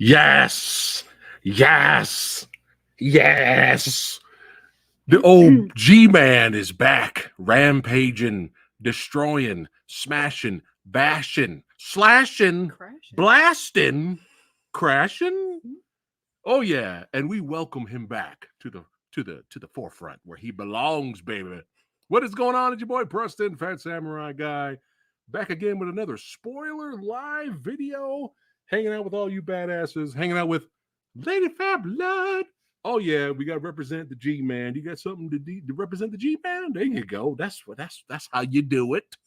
Yes. Yes. Yes. The old G-Man is back, rampaging, destroying, smashing, bashing, slashing, blasting, crashing. Oh yeah, and we welcome him back to the forefront where he belongs, baby. What is going on? It's your boy Preston, Phat Samurai Guy, back again with another spoiler live video, hanging out with all you badasses, hanging out with Lady Phatblood. Oh yeah, we got to represent the G-Man. You got something to represent the G-Man? There you go. That's how you do it.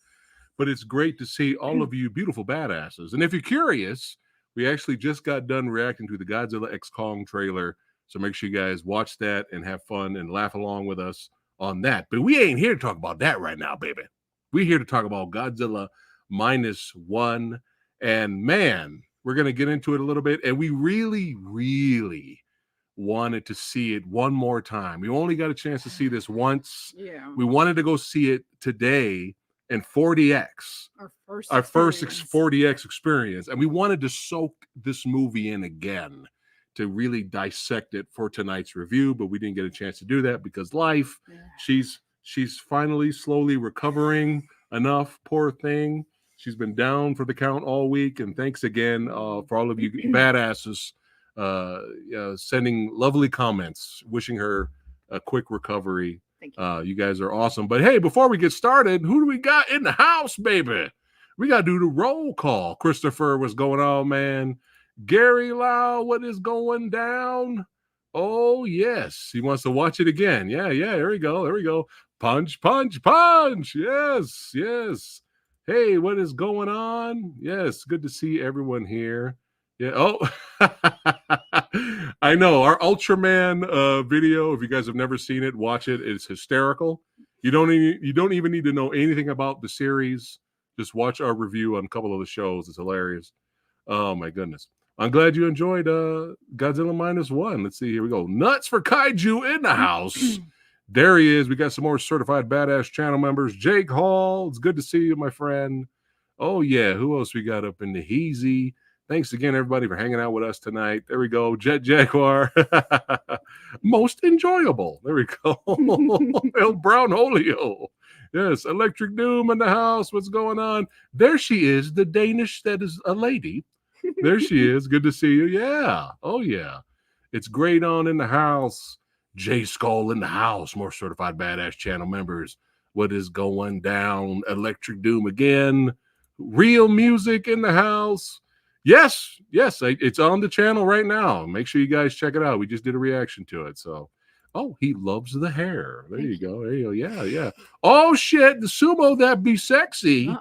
But it's great to see all of you beautiful badasses. And if you're curious, we actually just got done reacting to the Godzilla X Kong trailer. So make sure you guys watch that and have fun and laugh along with us on that. But we ain't here to talk about that right now, baby. We're here to talk about Godzilla -1. And man, we're going to get into it a little bit. And we really, really wanted to see it one more time. We only got a chance to see this once. Yeah. We wanted to go see it today in 40X. Our first 40X experience. And we wanted to soak this movie in again to really dissect it for tonight's review, but we didn't get a chance to do that because life. Yeah. She's finally slowly recovering enough, poor thing. She's been down for the count all week. And thanks again for all of you badasses sending lovely comments, wishing her a quick recovery. Thank you. You guys are awesome. But hey, before we get started, who do we got in the house, baby? We got to do the roll call. Christopher, what's going on, man? Gary Lau, what is going down? Oh, yes. He wants to watch it again. Yeah. There we go. Punch, punch, punch. Yes. Hey, what is going on? Yes, good to see everyone here. Yeah. Oh, I know our Ultraman video. If you guys have never seen it, watch it. It's hysterical. You don't even need to know anything about the series. Just watch our review on a couple of the shows. It's hilarious. Oh my goodness. I'm glad you enjoyed Godzilla -1. Let's see. Here we go. Nuts for Kaiju in the house. There he is. We got some more certified badass channel members. Jake Hall. It's good to see you, my friend. Oh yeah. Who else we got up in the heezy? Thanks again, everybody, for hanging out with us tonight. There we go. Jet Jaguar. Most enjoyable. There we go. El Brown Holio. Yes. Electric Doom in the house. What's going on? There she is. The Danish that is a lady. There she is. Good to see you. Yeah. Oh, yeah. It's great on in the house. J Skull in the house. More certified badass channel members. What is going down? Electric Doom again. Real music in the house. Yes, it's on the channel right now. Make sure you guys check it out. We just did a reaction to it. So, oh, he loves the hair. There you go. Yeah. Oh, shit. The sumo that be sexy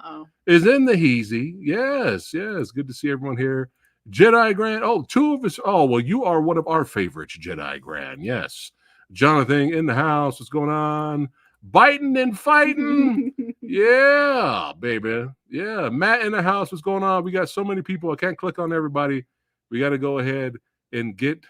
is in the heezy. Yes. Good to see everyone here. Jedi Grand. Oh, two of us. Oh, well, you are one of our favorites, Jedi Grand. Yes. Jonathan in the house. What's going on? Biting and fighting. Yeah, baby. Yeah, Matt in the house. What's going on? We got so many people. I can't click on everybody. We got to go ahead and get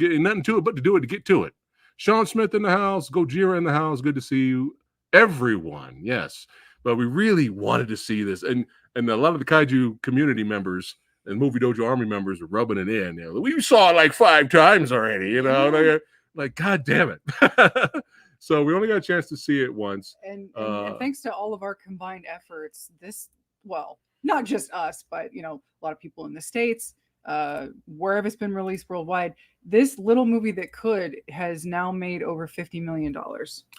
nothing to it but to do it to get to it. Sean Smith in the house. Gojira in the house. Good to see you, everyone. Yes, but we really wanted to see this, and a lot of the Kaiju community members and Movie Dojo Army members are rubbing it in. You know, we saw it like 5 times already. You know, like God damn it. So we only got a chance to see it once. And thanks to all of our combined efforts, not just us, but, a lot of people in the States, wherever it's been released worldwide, this little movie that could has now made over $50 million.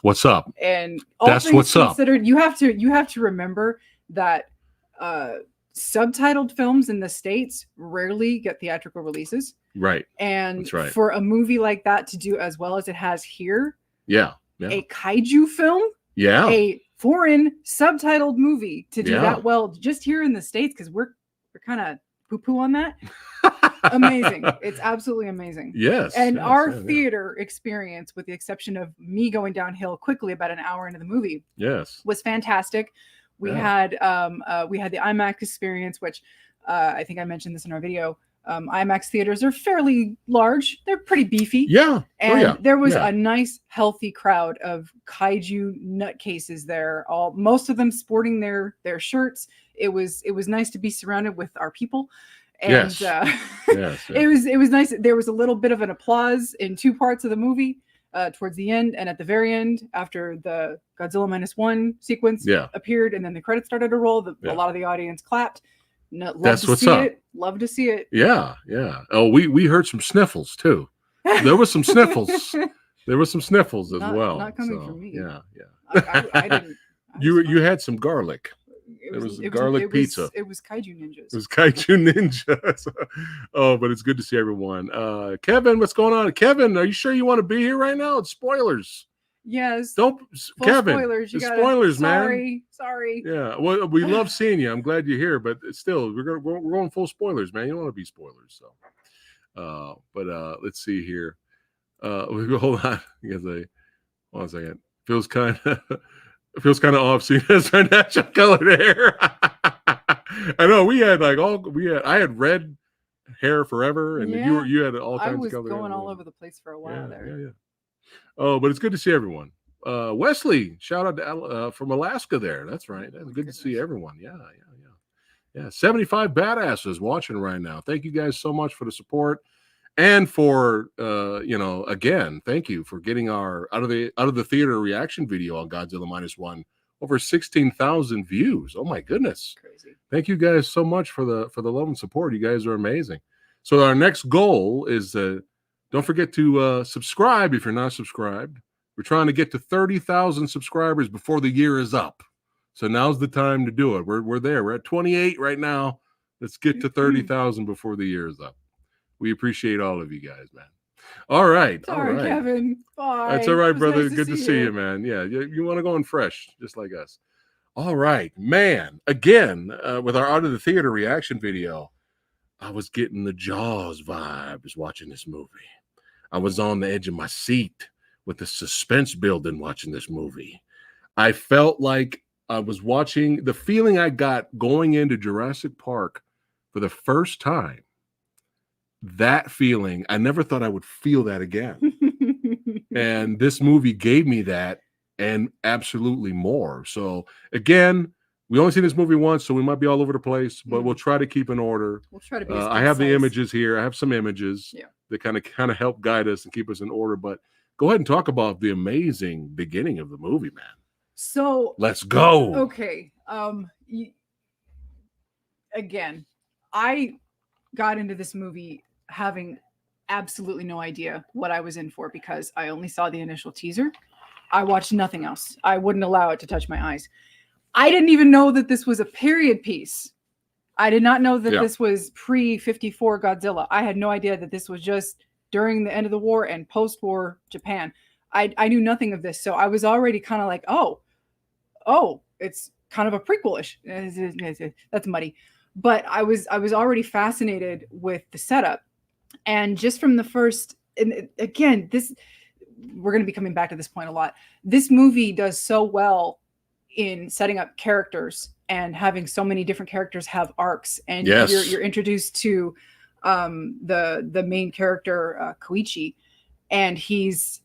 What's up? And all that's what's considered, you have to remember that subtitled films in the States rarely get theatrical releases. Right. And that's right. For a movie like that to do as well as it has here. Yeah. A kaiju film, a foreign subtitled movie to do that well just here in the States, because we're kind of poo-poo on that. Amazing. It's absolutely amazing. Yes. And our theater experience, with the exception of me going downhill quickly about an hour into the movie, was fantastic. We had the IMAX experience, which I think I mentioned this in our video. IMAX theaters are fairly large. They're pretty beefy. Yeah. And there was a nice, healthy crowd of kaiju nutcases there. Most of them sporting their shirts. It was nice to be surrounded with our people. And it was nice. There was a little bit of an applause in two parts of the movie, towards the end and at the very end, after the Godzilla -1 sequence appeared, and then the credits started to roll. A lot of the audience clapped. That's what's up. Love to see it. Yeah. Oh, we heard some sniffles too. There was some sniffles. There were some sniffles as well. Not coming from me. Yeah. I didn't. You had some garlic. It was garlic pizza. It was Kaiju Ninjas. It was Kaiju Ninjas. Oh, but it's good to see everyone. Kevin, what's going on? Kevin, are you sure you want to be here right now? It's spoilers. Yes. Kevin. Spoilers. Spoilers, man. Sorry. Yeah. Well, we love seeing you. I'm glad you're here, but still, we're going full spoilers, man. You don't want to be spoilers, so. But let's see here. Hold on. Hold on a second. Feels kind of off seeing as our natural colored hair. I know I had red hair forever, and you had all kinds of color. I was going all over the place for a while there. Yeah. Oh, but it's good to see everyone. Wesley, shout out to from Alaska there. That's right. That's good to see everyone. Yeah. 75 badasses watching right now. Thank you guys so much for the support. And for again, thank you for getting our out of the theater reaction video on Godzilla -1 over 16,000 views. Oh my goodness! Crazy. Thank you guys so much for the love and support. You guys are amazing. So our next goal is don't forget to subscribe if you're not subscribed. We're trying to get to 30,000 subscribers before the year is up. So now's the time to do it. We're there. We're at 28 right now. Let's get to 30,000 before the year is up. We appreciate all of you guys, man. All right. Sorry, Kevin. Bye. That's all right, brother. Good to see you, man. Yeah, you want to go in fresh, just like us. All right, man. Again, with our Out of the Theater reaction video, I was getting the Jaws vibes watching this movie. I was on the edge of my seat with the suspense building watching this movie. I felt like I was watching the feeling I got going into Jurassic Park for the first time. That feeling, I never thought I would feel that again. And this movie gave me that and absolutely more. So again, we only seen this movie once, so we might be all over the place, but we'll try to keep in order. We'll try to be I have the images here. I have some images that kind of help guide us and keep us in order. But go ahead and talk about the amazing beginning of the movie, man. So let's go. Okay. Again, I got into this movie having absolutely no idea what I was in for because I only saw the initial teaser. I watched nothing else. I wouldn't allow it to touch my eyes. I didn't even know that this was a period piece. I did not know that this was pre-54 Godzilla. I had no idea that this was just during the end of the war and post-war Japan. I knew nothing of this. So I was already kind of like, oh, it's kind of a prequel-ish. That's muddy. But I was already fascinated with the setup. And just from the first, and again, we're going to be coming back to this point a lot. This movie does so well in setting up characters and having so many different characters have arcs. And you're introduced to the main character, Koichi, and he's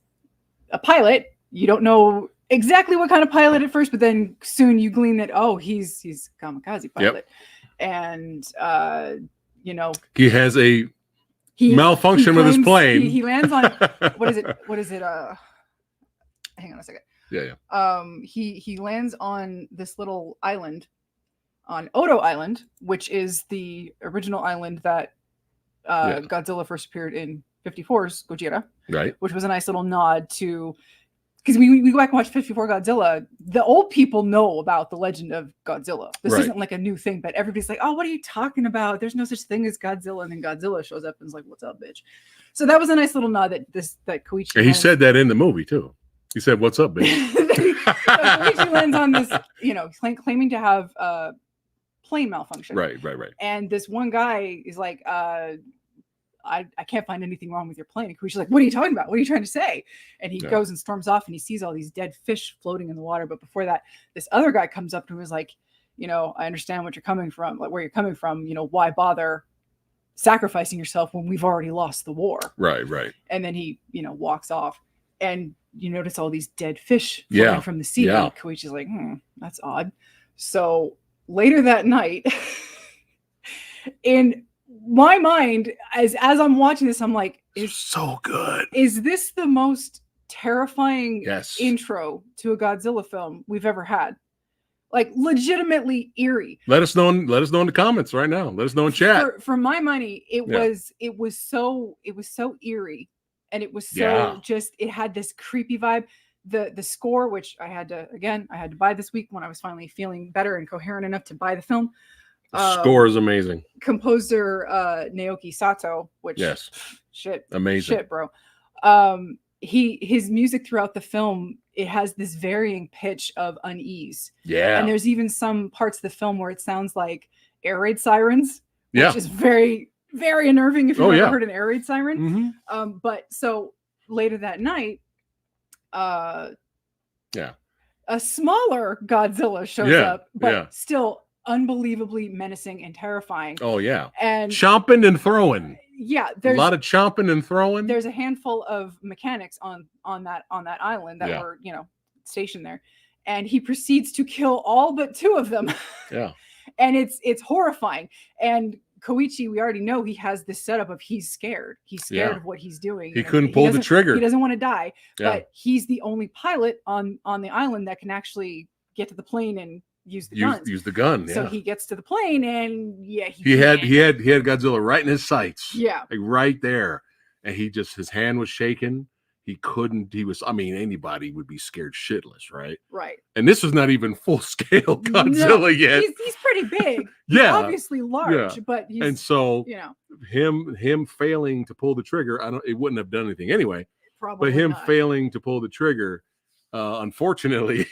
a pilot. You don't know exactly what kind of pilot at first, but then soon you glean that, he's a kamikaze pilot. And he has a malfunction with his plane. He lands on what is it? Hang on a second. He lands on this little island on Odo Island, which is the original island that Godzilla first appeared in 54's Gojira, right? Which was a nice little nod to, because we go back and watch 54 Godzilla. The old people know about the legend of Godzilla. This isn't like a new thing, but everybody's like, "Oh, what are you talking about? There's no such thing as Godzilla." And then Godzilla shows up and is like, "What's up, bitch?" So that was a nice little nod that Koichi. And he said that in the movie too. He said, "What's up, bitch?" Koichi lands on this, claiming to have plane malfunction. Right. And this one guy is like, I can't find anything wrong with your plane. And Koichi's like, "What are you talking about? What are you trying to say?" And he goes and storms off, and he sees all these dead fish floating in the water. But before that, this other guy comes up to him and is like, "I understand what you're coming from, like where you're coming from. Why bother sacrificing yourself when we've already lost the war?" Right. And then he, walks off, and you notice all these dead fish floating from the sea. And Koichi's like, that's odd. So later that night, in my mind, as I'm watching this, I'm like, is so good. Is this the most terrifying intro to a Godzilla film we've ever had? Like, legitimately eerie. Let us know in the comments right now. Let us know in chat. For my money, it was so eerie, and it was so just, it had this creepy vibe. The score, which I had to buy this week when I was finally feeling better and coherent enough to buy the film. The score is amazing. Composer Naoki Sato, which amazing shit, bro. His music throughout the film, it has this varying pitch of unease. Yeah. And there's even some parts of the film where it sounds like air raid sirens, which is very, very unnerving if you've ever heard an air raid siren. Mm-hmm. But so later that night, a smaller Godzilla shows up, but still unbelievably menacing and terrifying. Oh yeah. And chomping and throwing. Yeah, there's a lot of chomping and throwing. There's a handful of mechanics on that island that were, stationed there, and he proceeds to kill all but 2 of them. Yeah. And it's horrifying. And Koichi, we already know he has this setup of he's scared. He's scared of what he's doing. He couldn't pull the trigger. He doesn't want to die, but he's the only pilot on the island that can actually get to the plane and use the gun. So he gets to the plane, and he had Godzilla right in his sights. Yeah, like right there, and his hand was shaking. He couldn't. Anybody would be scared shitless, right? Right. And this was not even full scale Godzilla yet. He's pretty big. He's obviously large, but he's, and so him failing to pull the trigger, it wouldn't have done anything anyway. Probably but him not. failing to pull the trigger, unfortunately.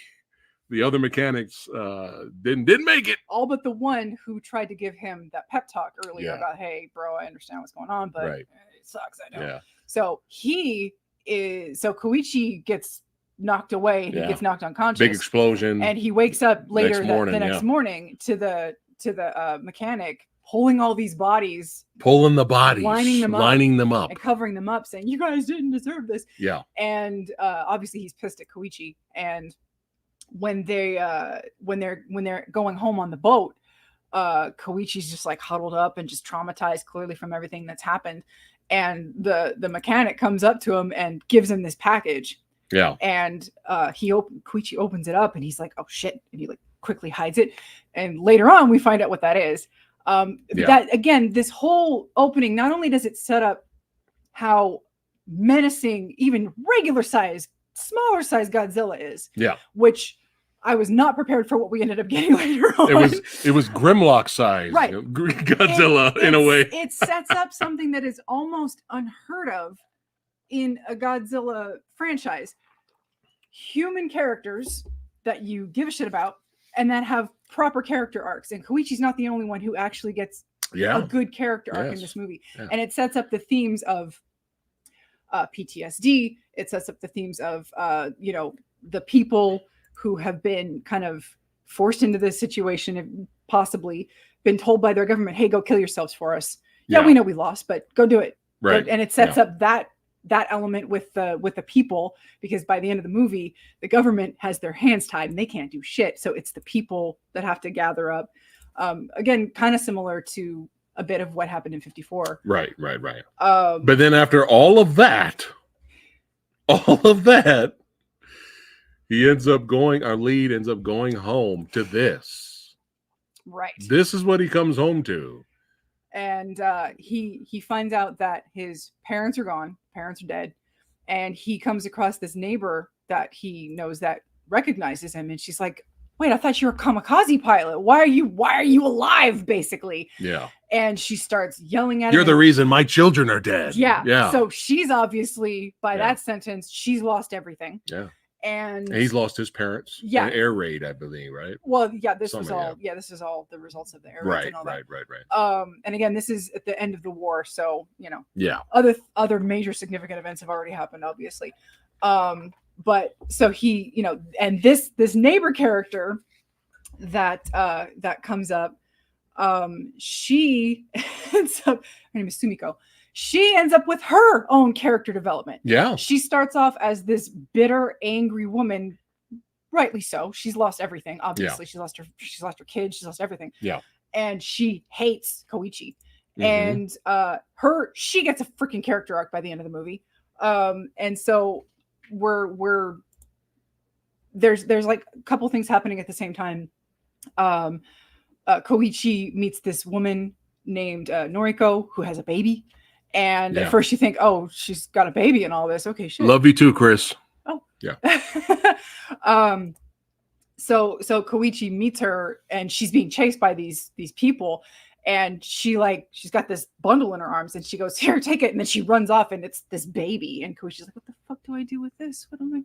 The other mechanics didn't make it. All but the one who tried to give him that pep talk earlier about, hey, bro, I understand what's going on, but it sucks. I know. Yeah. So Koichi gets knocked away. He gets knocked unconscious. Big explosion. And he wakes up later the next morning to the mechanic pulling all these bodies. Pulling the bodies. Lining them up. And covering them up, saying, you guys didn't deserve this. Yeah. And obviously he's pissed at Koichi. And when they're going home on the boat, Koichi's just like huddled up and just traumatized clearly from everything that's happened. And the mechanic comes up to him and gives him this package. Yeah. And Koichi opens it up and he's like, oh shit. And he like quickly hides it. And later on we find out what that is. That again, this whole opening, not only does it set up how menacing even regular size, smaller size Godzilla is. Yeah. Which I was not prepared for what we ended up getting later on. It was Grimlock size, right? Godzilla in a way. It sets up something that is almost unheard of in a Godzilla franchise. Human characters that you give a shit about and that have proper character arcs. And Koichi's not the only one who actually gets a good character arc in this movie. Yeah. And it sets up the themes of PTSD. It sets up the themes of the people who have been kind of forced into this situation and possibly been told by their government, hey, go kill yourselves for us. Yeah, we know we lost, but go do it. Right. And it sets up that element with the people, because by the end of the movie, the government has their hands tied and they can't do shit. So it's the people that have to gather up. Again, kind of similar to a bit of what happened in 54. Right. But then after all of that, our lead ends up going home to this. Right. This is what he comes home to. And he finds out that his parents are gone. Parents are dead. And he comes across this neighbor that he knows that recognizes him. And she's like, wait, I thought you were a kamikaze pilot. Why are you alive, basically? Yeah. And she starts yelling at him. You're the reason my children are dead. Yeah. So she's obviously, by that sentence, she's lost everything. Yeah. And he's lost his parents. Yeah. An air raid, I believe, right? Well, yeah, this was all the results of the air raids and all that. Right. And again, this is at the end of the war, so other major significant events have already happened, obviously. But so he, and this neighbor character that comes up, she ends up, her name is Sumiko. She ends up with her own character development. Yeah. She starts off as this bitter, angry woman, rightly so. She's lost everything. Obviously, she's lost her kids. She's lost everything. Yeah. And she hates Koichi. And she gets a freaking character arc by the end of the movie. And so there's like a couple things happening at the same time. Koichi meets this woman named Noriko who has a baby. And at first you think, oh, she's got a baby and all this. Okay, shit. Love you too, Chris. Oh. Yeah. So Koichi meets her and she's being chased by these people. And she's got this bundle in her arms and she goes, here, take it. And then she runs off and it's this baby. And Koichi's like, what the fuck do I do with this? What am I?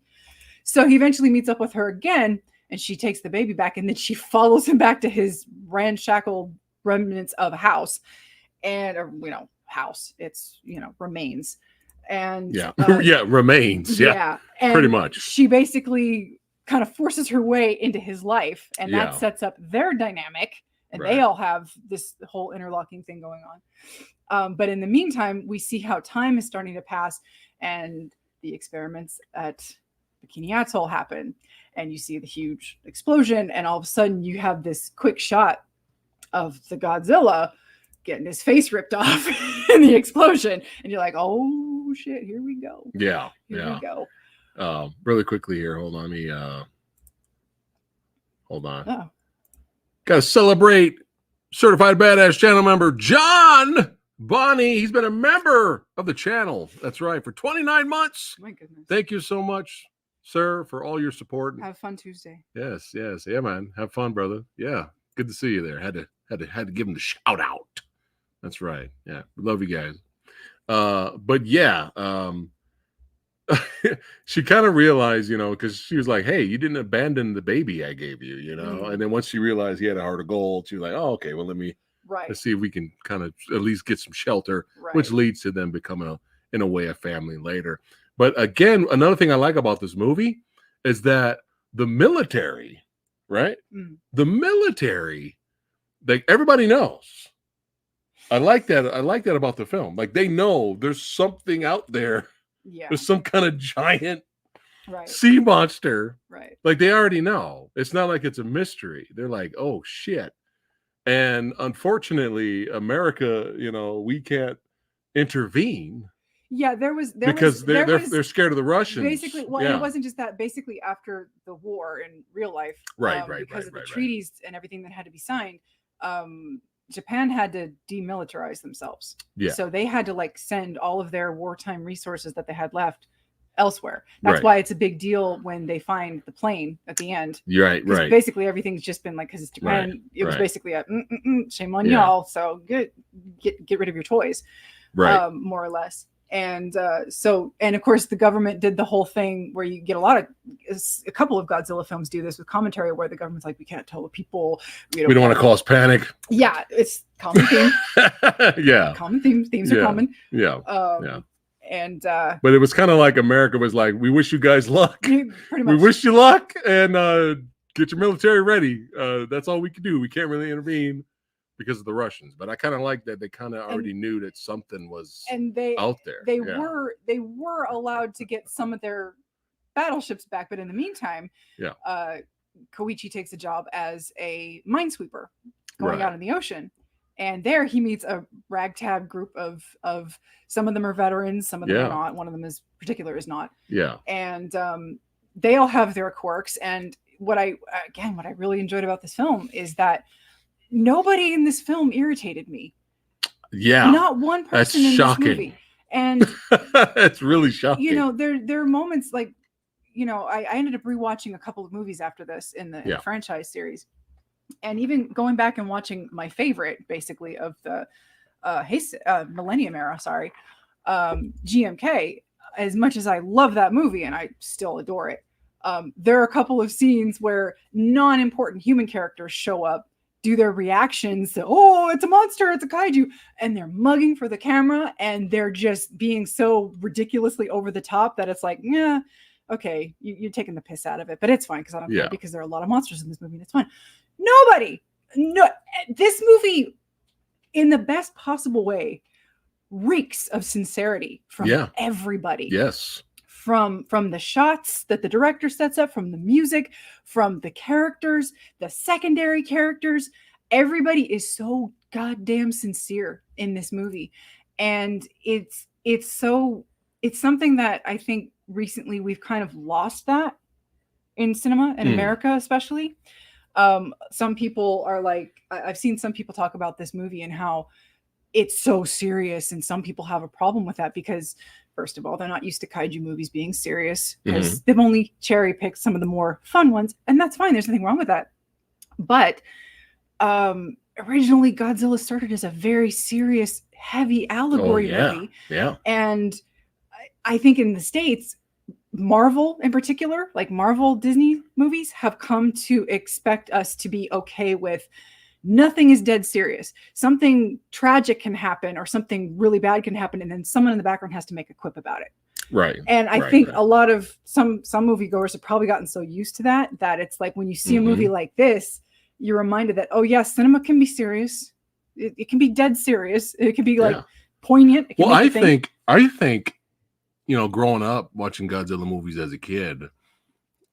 So he eventually meets up with her again and she takes the baby back and then she follows him back to his ramshackle remnants of a house and, house. It's, remains. And remains. Yeah. And pretty much. She basically kind of forces her way into his life and that sets up their dynamic. And they all have this whole interlocking thing going on. But in the meantime, we see how time is starting to pass and the experiments at Bikini Atoll happen. And you see the huge explosion. And all of a sudden you have this quick shot of the Godzilla getting his face ripped off in the explosion. And you're like, oh, shit, here we go. Yeah. Here we go. Really quickly here. Hold on. Hold on. Oh. Got to celebrate Certified Badass channel member John Bonnie. He's been a member of the channel. That's right. For 29 months. My goodness. Thank you so much, sir, for all your support. Have fun Tuesday. Yes. Yeah, man. Have fun, brother. Yeah. Good to see you there. Had to give him the shout out. That's right. Yeah. Love you guys. But yeah, she kind of realized, because she was like, hey, you didn't abandon the baby I gave you, and then once she realized he had a heart of gold, she was like, oh, okay, well, let's see if we can kind of at least get some shelter, which leads to them becoming in a way a family later. But again, another thing I like about this movie is that the military, right? The military, like everybody knows. I like that about the film. Like they know there's something out there. Yeah. There's some kind of giant sea monster. Right. Like they already know. It's not like it's a mystery. They're like, oh shit. And unfortunately, America, we can't intervene. Yeah, because they're scared of the Russians. Basically, it wasn't just that. Basically, after the war in real life, because of the treaties and everything that had to be signed, Japan had to demilitarize themselves. Yeah. So they had to send all of their wartime resources that they had left elsewhere. That's why it's a big deal when they find the plane at the end. Right. Basically, everything's just been because it's Japan. It was basically a shame on y'all. So get rid of your toys, more or less. And and of course the government did the whole thing where you get a couple of Godzilla films do this with commentary where the government's like, we can't tell the people, we don't want to cause panic. Yeah, it's common theme. Common themes are common. And but it was kind of like America was like, we wish you guys luck. Pretty much. We wish you luck and get your military ready. That's all we can do. We can't really intervene because of the Russians, but I kind of like that they kind of already knew that something was out there. They were allowed to get some of their battleships back, but in the meantime, Koichi takes a job as a minesweeper going out in the ocean, and there he meets a ragtag group of some of them are veterans, some of them are not. One of them is not. Yeah, and they all have their quirks. And what I really enjoyed about this film is that nobody in this film irritated me. Yeah. Not one person in this movie. And it's really shocking. There are moments I ended up rewatching a couple of movies after this in the franchise series. And even going back and watching my favorite, basically, of the Millennium era, GMK, as much as I love that movie and I still adore it, there are a couple of scenes where non-important human characters show up, do their reactions to, oh, it's a monster, it's a kaiju, and they're mugging for the camera and they're just being so ridiculously over the top that it's like, yeah, okay, you're taking the piss out of it, but it's fine because I don't care, because there are a lot of monsters in this movie and it's fun. This movie, in the best possible way, reeks of sincerity from everybody. Yes. From the shots that the director sets up, from the music, from the characters, the secondary characters, everybody is so goddamn sincere in this movie. And it's something that I think recently we've kind of lost that in cinema in America, especially. Some people are like, I've seen some people talk about this movie and how it's so serious, and some people have a problem with that because, first of all, they're not used to kaiju movies being serious because they've only cherry picked some of the more fun ones, and that's fine. There's nothing wrong with that. But originally, Godzilla started as a very serious, heavy allegory movie. Yeah. And I think in the States, Marvel in particular, like Marvel Disney movies, have come to expect us to be okay with nothing is dead serious. Something tragic can happen or something really bad can happen, and then someone in the background has to make a quip about it. Right. And I think a lot of some moviegoers have probably gotten so used to that it's like when you see a movie like this, you're reminded that, oh yeah, cinema can be serious. It can be dead serious. It can be like poignant. Well, I think, you know, growing up watching Godzilla movies as a kid,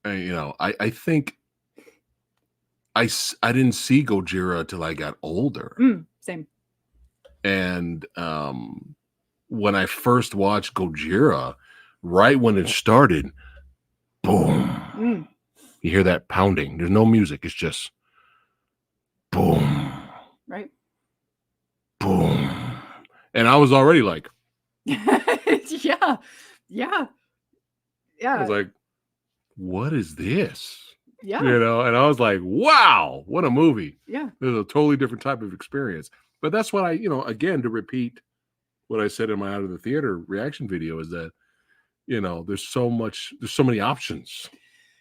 you know, I think I didn't see Gojira till I got older. Same. And when I first watched Gojira, right when it started, boom. You hear that pounding. There's no music. It's just boom. Right. Boom. And I was already like, yeah. I was like, what is this? Yeah. You know, and I was like, wow, what a movie. Yeah. There's a totally different type of experience. But that's what I, you know, again, to repeat what I said in my Out of the Theater reaction video is that, you know, there's so many options.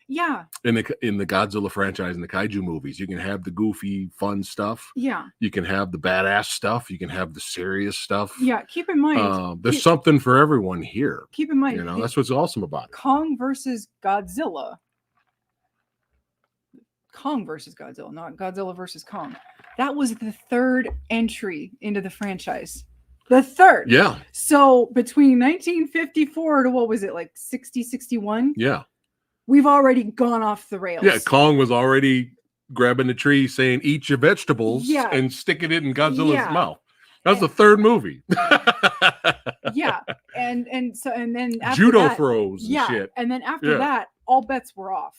Yeah. In the Godzilla franchise and the Kaiju movies, you can have the goofy, fun stuff. Yeah. You can have the badass stuff. You can have the serious stuff. Yeah. Keep in mind, there's something for everyone here. Keep in mind, you know, that's what's awesome about it. Kong versus Godzilla. Kong versus Godzilla, not Godzilla versus Kong. That was the third entry into the franchise. The third. Yeah. So between 1954 to what was it, like 60, 61? Yeah. We've already gone off the rails. Yeah, Kong was already grabbing the tree saying, eat your vegetables and sticking it in Godzilla's mouth. That was the third movie. Yeah. And then after judo that, throws and shit. And then after that, all bets were off.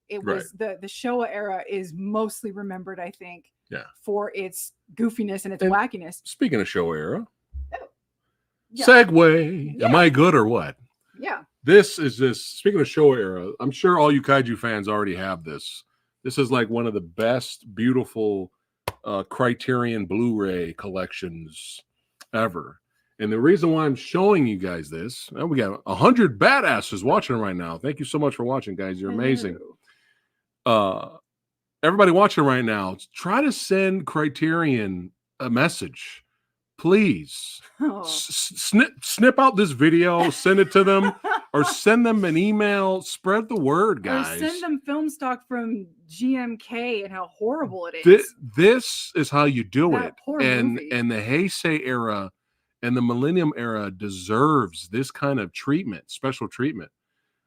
It was the Showa era is mostly remembered, I think, for its goofiness and its wackiness. Speaking of Showa era, segue. Am I good or what? Yeah. This is speaking of Showa era, I'm sure all you kaiju fans already have this. This is like one of the best, beautiful Criterion Blu-ray collections ever. And the reason why I'm showing you guys this, we got 100 badasses watching right now. Thank you so much for watching, guys. You're amazing. Everybody watching right now, try to send Criterion a message. Please snip out this video, send it to them, or send them an email. Spread the word, guys. Or send them film stock from GMK and how horrible it is. This is how you do that it. Movie. And the Heisei era and the Millennium era deserves this kind of treatment, special treatment.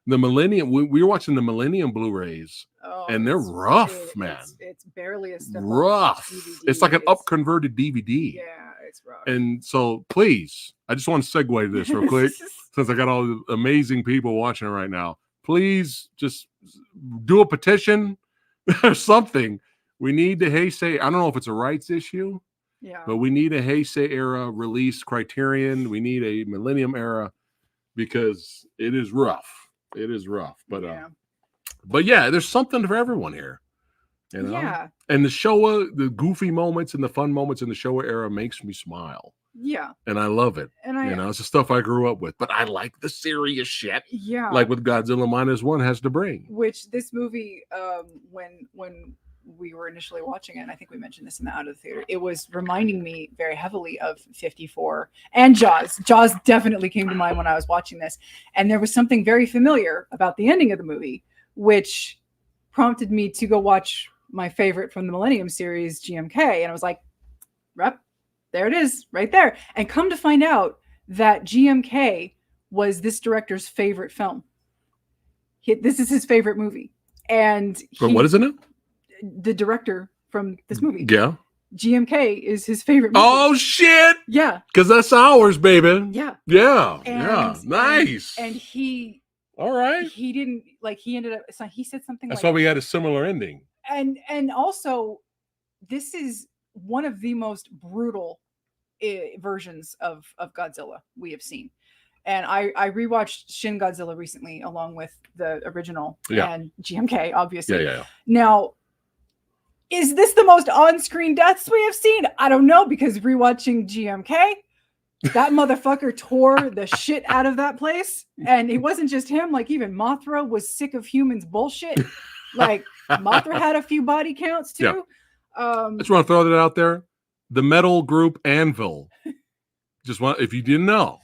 The Millennium, we were watching the Millennium Blu-rays, and they're rough, man. It's barely a step rough. It's like an up-converted DVD. Yeah, it's rough. And so, please, I just want to segue this real quick, since I got all the amazing people watching right now. Please, just do a petition or something. We need the Heisei. I don't know if it's a rights issue, but we need a Heisei era release Criterion. We need a Millennium era because it is rough. It is rough, but yeah, there's something for everyone here, you know. Yeah. And the Showa, the goofy moments and the fun moments in the Showa era makes me smile. Yeah. And I love it. And you know, it's the stuff I grew up with. But I like the serious shit. Yeah. Like with Godzilla -1 has to bring. Which this movie, when we were initially watching it, and I think we mentioned this in the Out of the Theater, it was reminding me very heavily of 54 and Jaws. Jaws definitely came to mind when I was watching this. And there was something very familiar about the ending of the movie, which prompted me to go watch my favorite from the Millennium series, GMK. And I was like, there it is, right there. And come to find out that GMK was this director's favorite film. This is his favorite movie. And But what is it now? The director from this movie. Yeah. GMK is his favorite movie. Oh shit! Yeah, because that's ours, baby. Yeah, Nice. And he, all right, he didn't like. He ended up. So he said something. That's like, why we had a similar ending. And also, this is one of the most brutal versions of Godzilla we have seen. And I rewatched Shin Godzilla recently along with the original and GMK, obviously. Yeah. Now, is this the most on-screen deaths we have seen? I don't know, because rewatching GMK, that motherfucker tore the shit out of that place. And it wasn't just him, like even Mothra was sick of humans bullshit. Like Mothra had a few body counts too. I just want to throw that out there. The metal group Anvil. If you didn't know,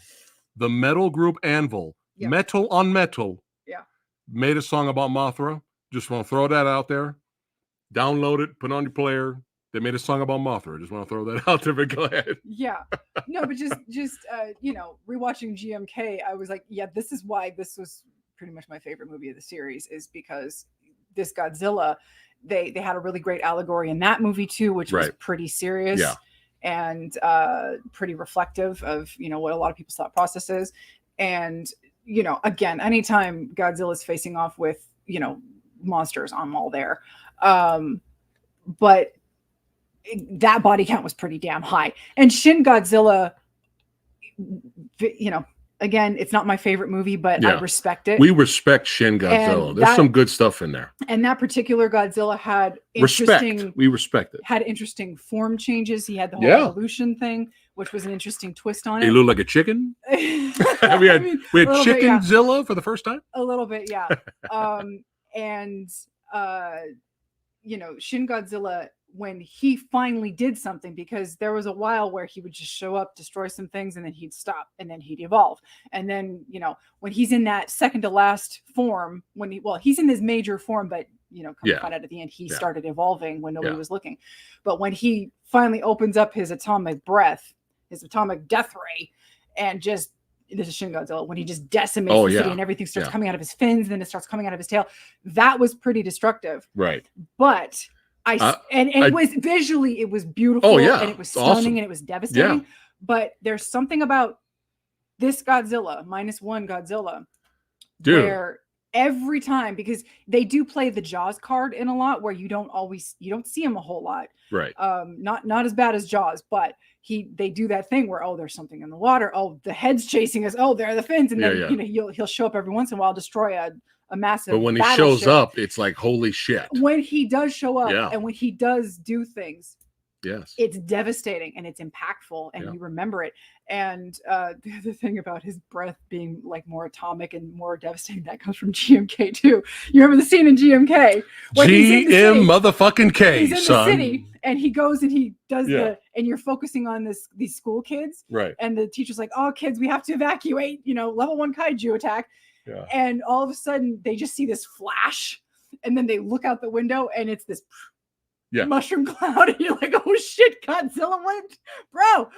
the metal group Anvil, Metal on Metal, made a song about Mothra. Just want to throw that out there. Download it, put it on your player. They made a song about Mothra. Just want to throw that out there, but go ahead. Yeah. No, but just rewatching GMK, I was like, yeah, this is why this was pretty much my favorite movie of the series, is because this Godzilla, they had a really great allegory in that movie too, which was pretty serious and pretty reflective of, what a lot of people's thought process is. And, again, anytime Godzilla's facing off with, monsters, I'm all there. But that body count was pretty damn high. And Shin Godzilla, again, it's not my favorite movie, but I respect it. We respect Shin Godzilla. There's some good stuff in there. And that particular Godzilla had interesting. We respect it. Had interesting form changes. He had the whole evolution thing, which was an interesting twist on it. He looked like a chicken. we had Chickenzilla for the first time. A little bit, yeah. Shin Godzilla, when he finally did something, because there was a while where he would just show up, destroy some things, and then he'd stop, and then he'd evolve. And then, when he's in that second to last form, he's in his major form, but, come to find out at the end, he started evolving when nobody was looking. But when he finally opens up his atomic breath, his atomic death ray, and just, this is Shin Godzilla, when he just decimates the city and everything starts coming out of his fins, then it starts coming out of his tail. That was pretty destructive. Right. But it was visually, it was beautiful and it was stunning and it was devastating. Yeah. But there's something about this Godzilla, -1 Godzilla, where every time, because they do play the Jaws card in a lot, where you don't see him a whole lot. Right. Not as bad as Jaws, but they do that thing where, there's something in the water. The head's chasing us. There are the fins. And then, he'll show up every once in a while, destroy a massive. But when he shows up, it's like, holy shit. When he does show up and when he does do things, yes, it's devastating and it's impactful and you remember it. And the other thing about his breath being like more atomic and more devastating, that comes from GMK too. You remember the scene in GMK? GM motherfucking K, he's in son. the city and he goes and he does and you're focusing on these school kids. Right. And the teacher's like, oh, kids, we have to evacuate, level 1 kaiju attack. Yeah. And all of a sudden they just see this flash and then they look out the window and it's this mushroom cloud and you're like, oh shit, Godzilla went, bro.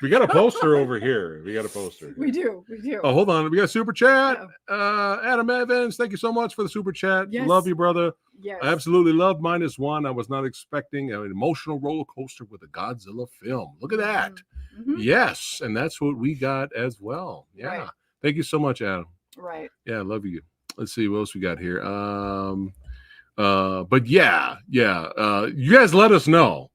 We got a poster over here. We do. Oh, hold on. We got a super chat. Adam Evans, thank you so much for the super chat. Yes. Love you, brother. Yes. I absolutely love -1. I was not expecting an emotional roller coaster with a Godzilla film. Look at that. Mm-hmm. Yes. And that's what we got as well. Yeah. Right. Thank you so much, Adam. Right. Yeah, I love you. Let's see what else we got here. But you guys let us know.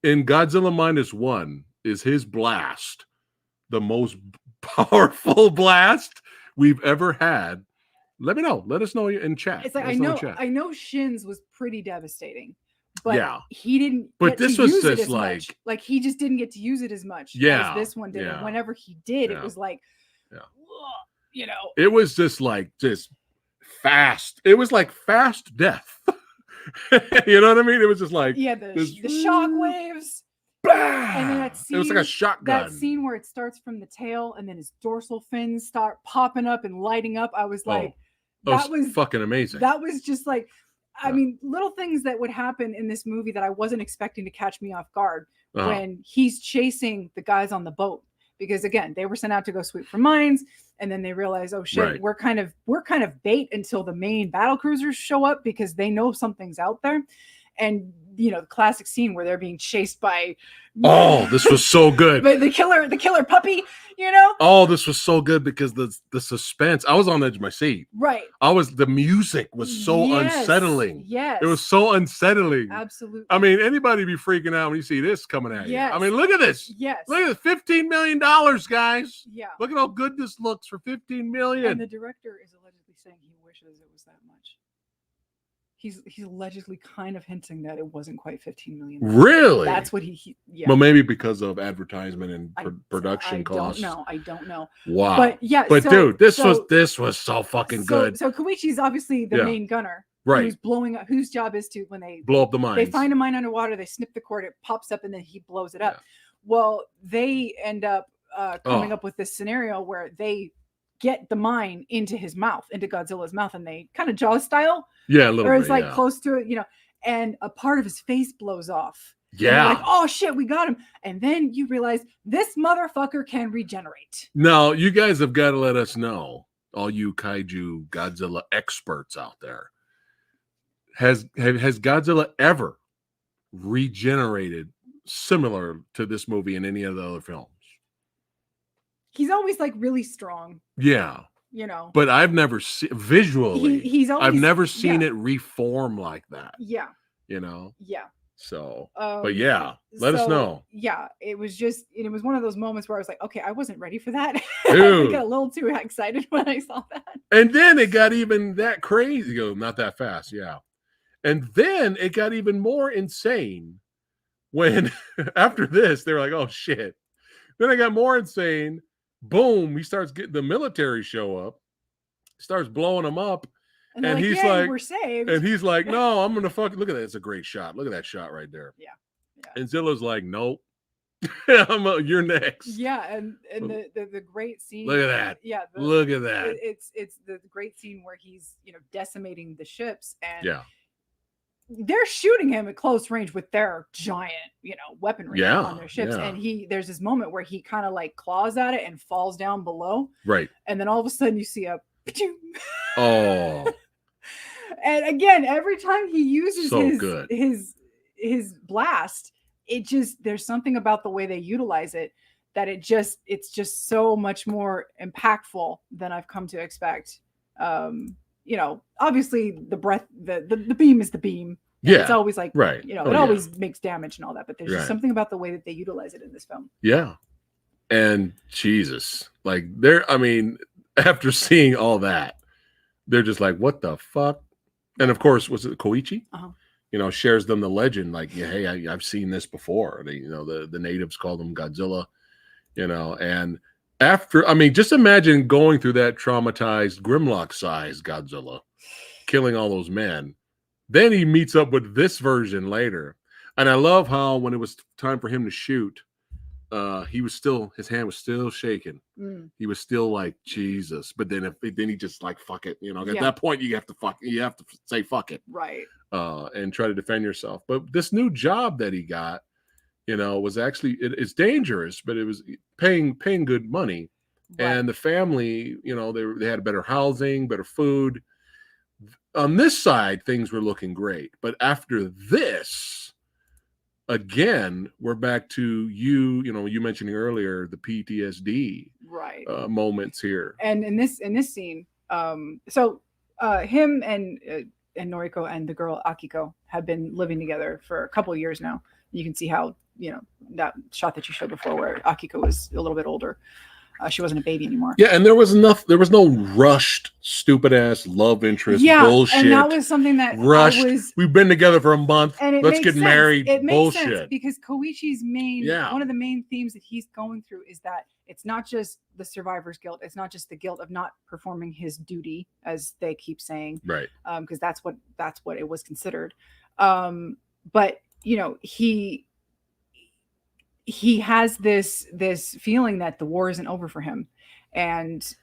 In Godzilla -1, is his blast the most powerful blast we've ever had? Let me know. Let us know in chat. It's like I know Shin's was pretty devastating, but he didn't. But this was just like he just didn't get to use it as much as this one did. And whenever he did, it was like, it was just fast. It was like fast death. You know what I mean? It was just like the shock waves. And then that scene, it was like a shotgun. That scene where it starts from the tail and then his dorsal fins start popping up and lighting up. I was like, that was fucking amazing. That was just like, I mean, little things that would happen in this movie that I wasn't expecting to catch me off guard when he's chasing the guys on the boat. Because again, they were sent out to go sweep for mines, and then they realize, oh shit, we're kind of bait until the main battle cruisers show up because they know something's out there. And the classic scene where they're being chased by. Oh, this was so good. But the killer puppy, Oh, this was so good because the suspense. I was on the edge of my seat. Right. The music was so unsettling. Yes. It was so unsettling. Absolutely. I mean, anybody be freaking out when you see this coming at you. I mean, look at this. Yes. Look at this. $15 million, guys. Yeah. Look at how good this looks for $15 million. And the director is allegedly saying he wishes it was that much. He's allegedly kind of hinting that it wasn't quite 15 million. Really? That's what he yeah. Well, maybe because of advertisement and production costs. I don't know. Wow. But yeah. But dude, this was so fucking good. So Koichi's obviously the main gunner. Right. Who's blowing up? Whose job is to when they blow up the mines? They find a mine underwater. They snip the cord. It pops up, and then he blows it up. Yeah. Well, they end up coming up with this scenario where they get the mine into his mouth, into Godzilla's mouth, and they kind of Jaws style. Yeah, a little bit. Or it's like close to it, and a part of his face blows off. Yeah. Like, oh shit, we got him. And then you realize this motherfucker can regenerate. No, you guys have got to let us know, all you Kaiju Godzilla experts out there. Has Godzilla ever regenerated similar to this movie in any of the other films? He's always like really strong. Yeah. But I've never seen visually. He's always, I've never seen it reform like that. Yeah. Yeah. So, but let us know. Yeah, it was one of those moments where I was like, okay, I wasn't ready for that. I got a little too excited when I saw that. And then it got even that crazy. Not that fast. Yeah. And then it got even more insane when after this, they were like, oh shit. Then it got more insane. Boom, he starts getting the military show up, starts blowing them up, and he's like, we're saved. And he's like, no, I'm gonna fucking look at that. It's a great shot. Look at that shot right there. Yeah. And Zilla's like, nope. You're next. Yeah, and the great scene. Look at that. Yeah. Look at that. It's the great scene where he's decimating the ships, and yeah. They're shooting him at close range with their giant, weaponry on their ships. Yeah. And there's this moment where he kind of like claws at it and falls down below. Right. And then all of a sudden you see a oh. And again, every time he uses so his blast, there's something about the way they utilize it that it's just so much more impactful than I've come to expect. Obviously the breath, the beam is the beam. Yeah. It's always like, right. It always makes damage and all that, but there's just something about the way that they utilize it in this film. Yeah. And Jesus, like after seeing all that, they're just like, what the fuck? And of course, was it Koichi? Uh-huh. Shares them the legend, like, hey, I've seen this before. The natives called him Godzilla, and after, just imagine going through that traumatized Grimlock-sized Godzilla, killing all those men. Then he meets up with this version later. And I love how when it was time for him to shoot, his hand was still shaking. He was still like, Jesus. But then he just like, fuck it. At that point you have to say fuck it. Right. And try to defend yourself. But this new job that he got, was actually, it's dangerous, but it was paying good money. Right. And the family, they had better housing, better food. On this side, things were looking great. But after this, again, we're back to you mentioning earlier, the PTSD moments here. And in this scene, him and Noriko and the girl Akiko have been living together for a couple of years now. You can see how, that shot that you showed before where Akiko was a little bit older. She wasn't a baby anymore. Yeah, and there was no rushed, stupid ass love interest bullshit. And that was something that rushed. We've been together for a month. And let's get married. It makes bullshit. Sense because Koichi's one of the main themes that he's going through is that it's not just the survivor's guilt. It's not just the guilt of not performing his duty, as they keep saying. Right. Because that's what it was considered. But he has this feeling that the war isn't over for him, and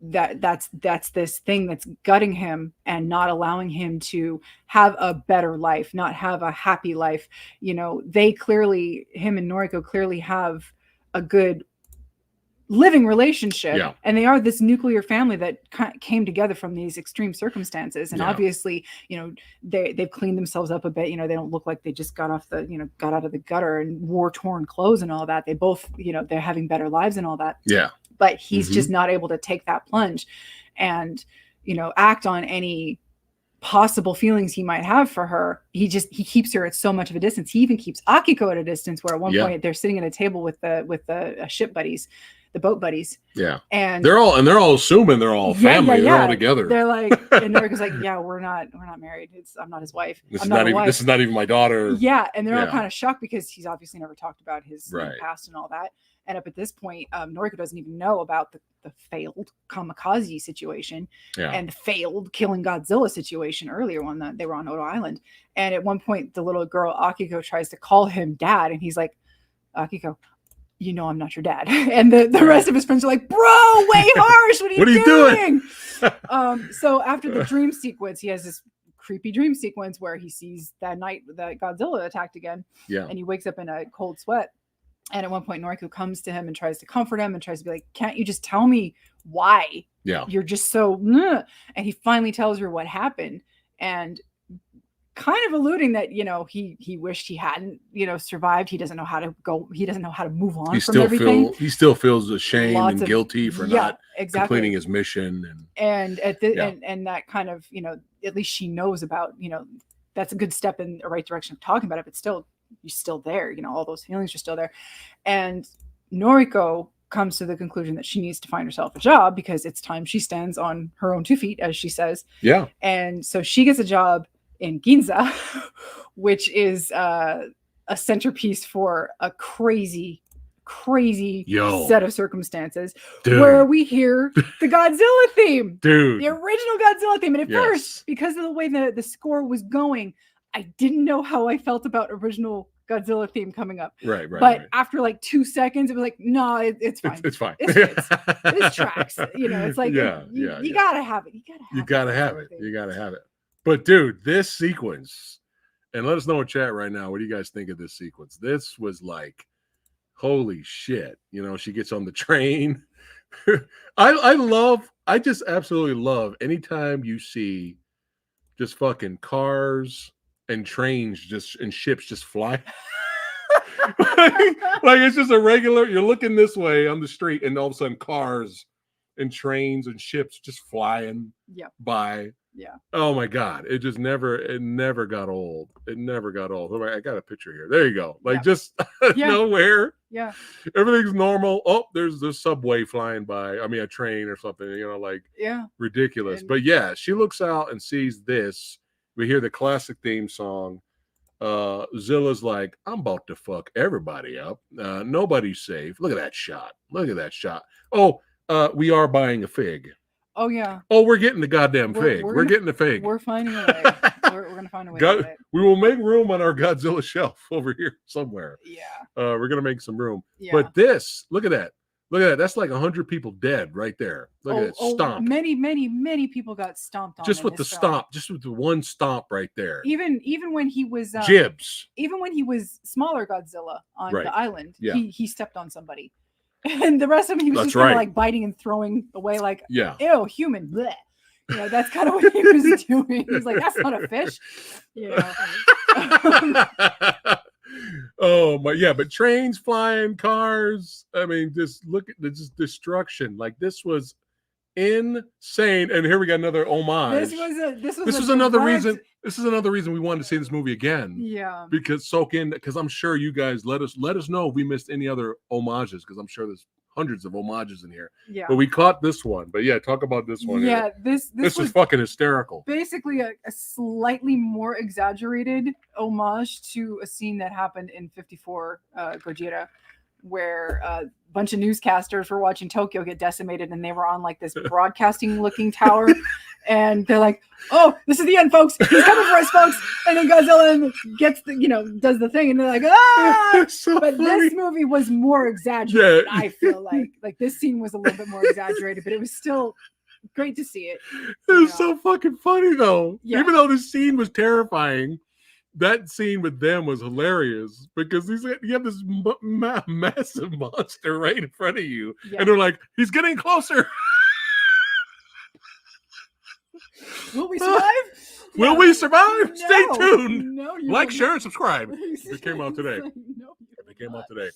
that's this thing that's gutting him and not allowing him to have a better life, not have a happy life. Him and Noriko clearly have a good living relationship. Yeah. And they are this nuclear family that came together from these extreme circumstances. And obviously, you know, they've cleaned themselves up a bit. You know, they don't look like they just got out of the gutter and wore torn clothes and all that. They both, you know, they're having better lives and all that. Yeah. But he's just not able to take that plunge and, you know, act on any possible feelings he might have for her. He keeps her at so much of a distance. He even keeps Akiko at a distance, where at one point they're sitting at a table with the ship buddies, the boat buddies. Yeah. And they're all assuming they're all family. They're all together. They're like, and Noriko's like, yeah, we're not married. I'm not his wife. This is not even my daughter. Yeah. And they're all kind of shocked because he's obviously never talked about his past and all that. And up at this point, Noriko doesn't even know about the failed kamikaze situation and the failed killing Godzilla situation earlier when they were on Odo Island. And at one point, the little girl Akiko tries to call him dad, and he's like, Akiko, you know I'm not your dad. And the rest of his friends are like, bro, way harsh. What are you doing? So after the dream sequence, he has this creepy dream sequence where he sees that night that Godzilla attacked again. Yeah. And he wakes up in a cold sweat. And at one point, Noriko comes to him and tries to comfort him and tries to be like, can't you just tell me why you're just so... And he finally tells her what happened, and kind of alluding that, you know, he wished he hadn't, you know, survived. He doesn't know how to go. He doesn't know how to move on from everything. He still feels ashamed and guilty for not completing his mission. And that kind of, you know, at least she knows about, you know, that's a good step in the right direction of talking about it, but still... you're still there, you know, all those feelings are still there. And Noriko comes to the conclusion that she needs to find herself a job because it's time she stands on her own 2 feet, as she says. Yeah. And so she gets a job in Ginza, which is a centerpiece for a crazy set of circumstances, where we hear the Godzilla theme, the original Godzilla theme. And at first, because of the way the score was going, I didn't know how I felt about original Godzilla theme coming up. But after like 2 seconds, it was like, no, it's fine. It's fine. This tracks. You know, it's like, you gotta have it. You gotta have it. But dude, this sequence, and let us know in chat right now, what do you guys think of this sequence? This was like, holy shit. You know, she gets on the train. I just absolutely love anytime you see just fucking cars and trains and ships just fly. like it's just a regular, you're looking this way on the street and all of a sudden cars and trains and ships just flying by. Yeah. Oh my God. It never got old. It never got old. I got a picture here. There you go. Like just nowhere. Yeah. Everything's normal. Oh, there's the subway flying by. I mean, a train or something, you know, like ridiculous. But yeah, she looks out and sees this. We hear the classic theme song. Zilla's like, I'm about to fuck everybody up. Nobody's safe. Look at that shot. Oh, we are buying a fig. Oh, yeah. Oh, we're getting the goddamn fig. We're getting the fig. We're finding a way. We're going to find a way to get it. We will make room on our Godzilla shelf over here somewhere. Yeah. We're going to make some room. Yeah. But this, look at that. Look at that. That's like 100 people dead right there. Look at it. Stomp. Many people got stomped on. Just with the stomp. Just with the one stomp right there. Even when he was Jibs. Even when he was smaller Godzilla on the island, he stepped on somebody. And the rest of him, he was just kind of like biting and throwing away, like, ew, human. Bleh. You know, that's kind of what he was doing. He's like, that's not a fish. You know. Oh my, yeah, but trains flying, cars. I mean, just look at the destruction. Like this was insane. And here we got another homage. This was another reason. This is another reason we wanted to see this movie again. Yeah. Because I'm sure you guys let us know if we missed any other homages, because I'm sure there's hundreds of homages in here. Yeah. But we caught this one. But yeah, talk about this one. Yeah, here. This was fucking hysterical. Basically a slightly more exaggerated homage to a scene that happened in 54 Gojira, where a bunch of newscasters were watching Tokyo get decimated, and they were on like this broadcasting looking tower. And they're like, oh, this is the end, folks. He's coming for us, folks. And then Godzilla gets does the thing. And they're like, ah. So but funny. This movie was more exaggerated, I feel like. Like this scene was a little bit more exaggerated, but it was still great to see it. It was so fucking funny, though. Yeah. Even though the scene was terrifying, that scene with them was hilarious because you have this massive monster right in front of you, and they're like, he's getting closer. Will we survive? Will we survive? No, Stay tuned. No, like, share, and subscribe. It came out today. No, it came out today.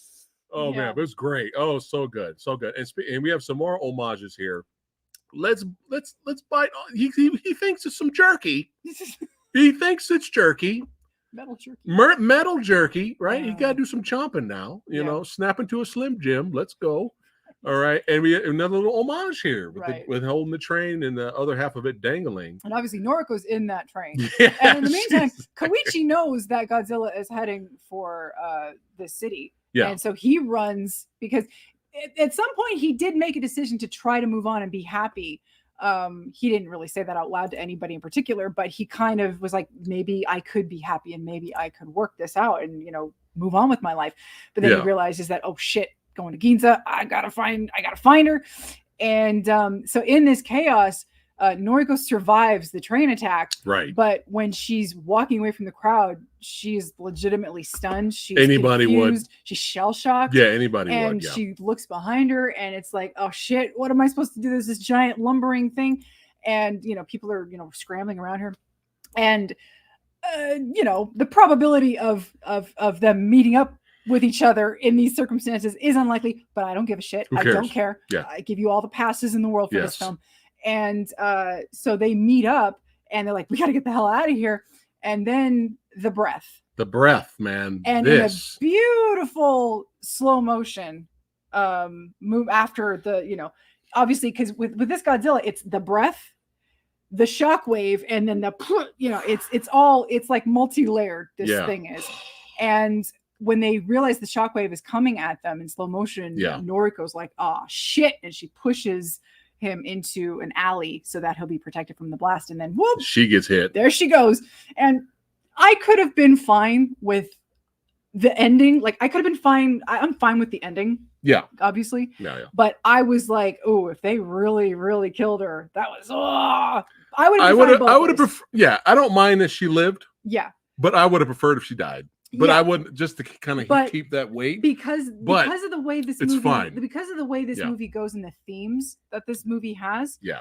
Oh man, it was great. Oh, so good, so good. And we have some more homages here. Let's bite. He thinks it's some jerky. He thinks it's jerky. Metal jerky. Metal jerky, right? You gotta do some chomping now. You know, snap into a Slim Jim. Let's go. All right, and we have another little homage here with holding the train and the other half of it dangling. And obviously Noriko's in that train. Yeah, and in the meantime, Koichi knows that Godzilla is heading for the city. Yeah. And so he runs because at some point he did make a decision to try to move on and be happy. He didn't really say that out loud to anybody in particular, but he kind of was like, maybe I could be happy and maybe I could work this out and, move on with my life. But then he realizes that, oh shit, going to Ginza, I gotta find her. And so in this chaos, Noriko survives the train attack. Right. But when she's walking away from the crowd, she's legitimately stunned. She's anybody confused. would. She's shell-shocked. Yeah, anybody would. And she looks behind her and it's like, oh shit, what am I supposed to do? There's this giant lumbering thing. And people are, scrambling around her. And the probability of them meeting up with each other in these circumstances is unlikely, but I don't give a shit. I don't care. Yeah. I give you all the passes in the world for this film. And so they meet up and they're like, we got to get the hell out of here. And then the breath, man. And in a beautiful slow motion move after the, obviously, because with this Godzilla, it's the breath, the shockwave, and then the, it's like multi-layered, this thing is. And when they realize the shockwave is coming at them in slow motion, Noriko's like, oh shit. And she pushes him into an alley so that he'll be protected from the blast. And then whoop, she gets hit. There she goes. And I could have been fine with the ending. Like I could have been fine. I'm fine with the ending. Yeah. Obviously. Yeah. But I was like, oh, if they really, really killed her, that was, I would have preferred. Yeah. I don't mind that she lived. Yeah. But I would have preferred if she died. But I wouldn't, just to kind of keep that weight because of the way this movie, fine. Because of the way this movie goes and the themes that this movie has. Yeah.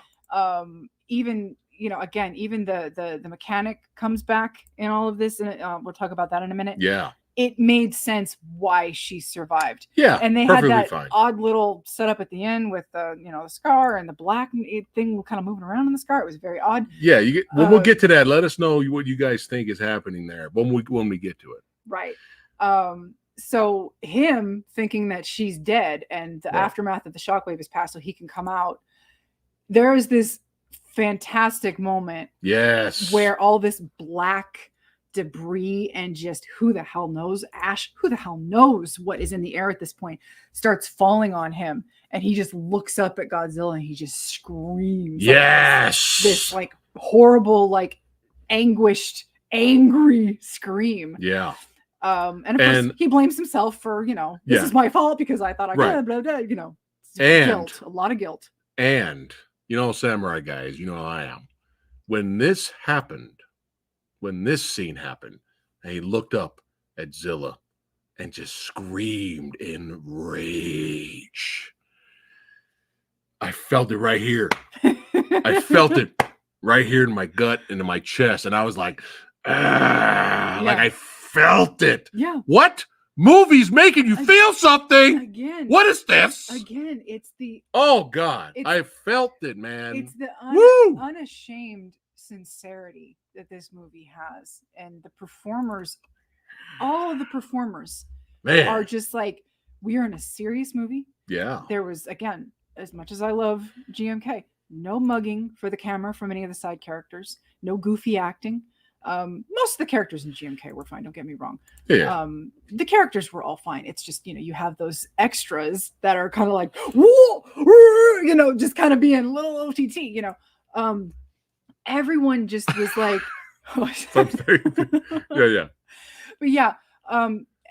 Even again, even the mechanic comes back in all of this, and we'll talk about that in a minute. Yeah. It made sense why she survived. Yeah. And they had that odd little setup at the end with the the scar and the black thing kind of moving around in the scar. It was very odd. Yeah. We'll get to that. Let us know what you guys think is happening there when we get to it. Right. So him thinking that she's dead and the aftermath of the shockwave is passed so he can come out. There is this fantastic moment. Yes. Where all this black debris and just who the hell knows what is in the air at this point starts falling on him. And he just looks up at Godzilla and he just screams. Yes. Like this like horrible, like anguished, angry scream. Yeah. And of course he blames himself for, this is my fault because I thought I could, blah, blah, and guilt, a lot of guilt. And, Samurai Guys, how I am. When this scene happened, and he looked up at Zilla and just screamed in rage. I felt it right here. I felt it right here in my gut and in my chest. And I was like, like I felt it. Yeah. What? Movies making you feel something. Again. What is this? Again, it's the... Oh, God. I felt it, man. It's the unashamed sincerity that this movie has. And the performers, all of the performers are just like, we are in a serious movie. Yeah. There was, again, as much as I love GMK, no mugging for the camera from any of the side characters. No goofy acting. Most of the characters in GMK were fine, don't get me wrong. Yeah. The characters were all fine. It's just, you have those extras that are kind of like, whoa, just kind of being little OTT, everyone just was like, yeah. But yeah,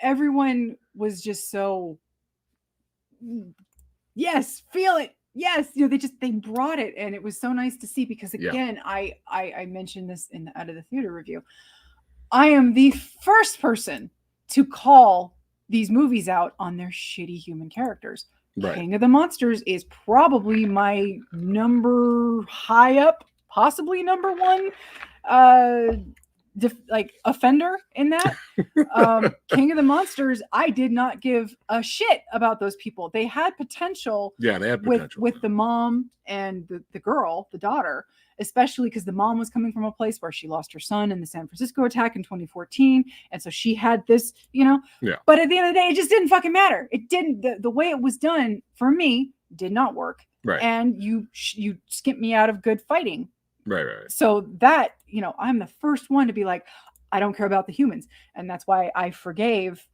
everyone was just so, yes, feel it. Yes, they brought it, and it was so nice to see because again, I mentioned this in the Out of the Theater review. I am the first person to call these movies out on their shitty human characters. Right. King of the Monsters is probably my high up, possibly number one offender in that. King of the Monsters, I did not give a shit about those people. They had potential. Yeah, they had potential with the mom and the girl, the daughter, especially because the mom was coming from a place where she lost her son in the San Francisco attack in 2014, and so she had this, Yeah. But at the end of the day, it just didn't fucking matter. It didn't. The way it was done for me did not work. Right. And you skimped me out of good fighting. Right. So that, I'm the first one to be like, I don't care about the humans. And that's why I forgave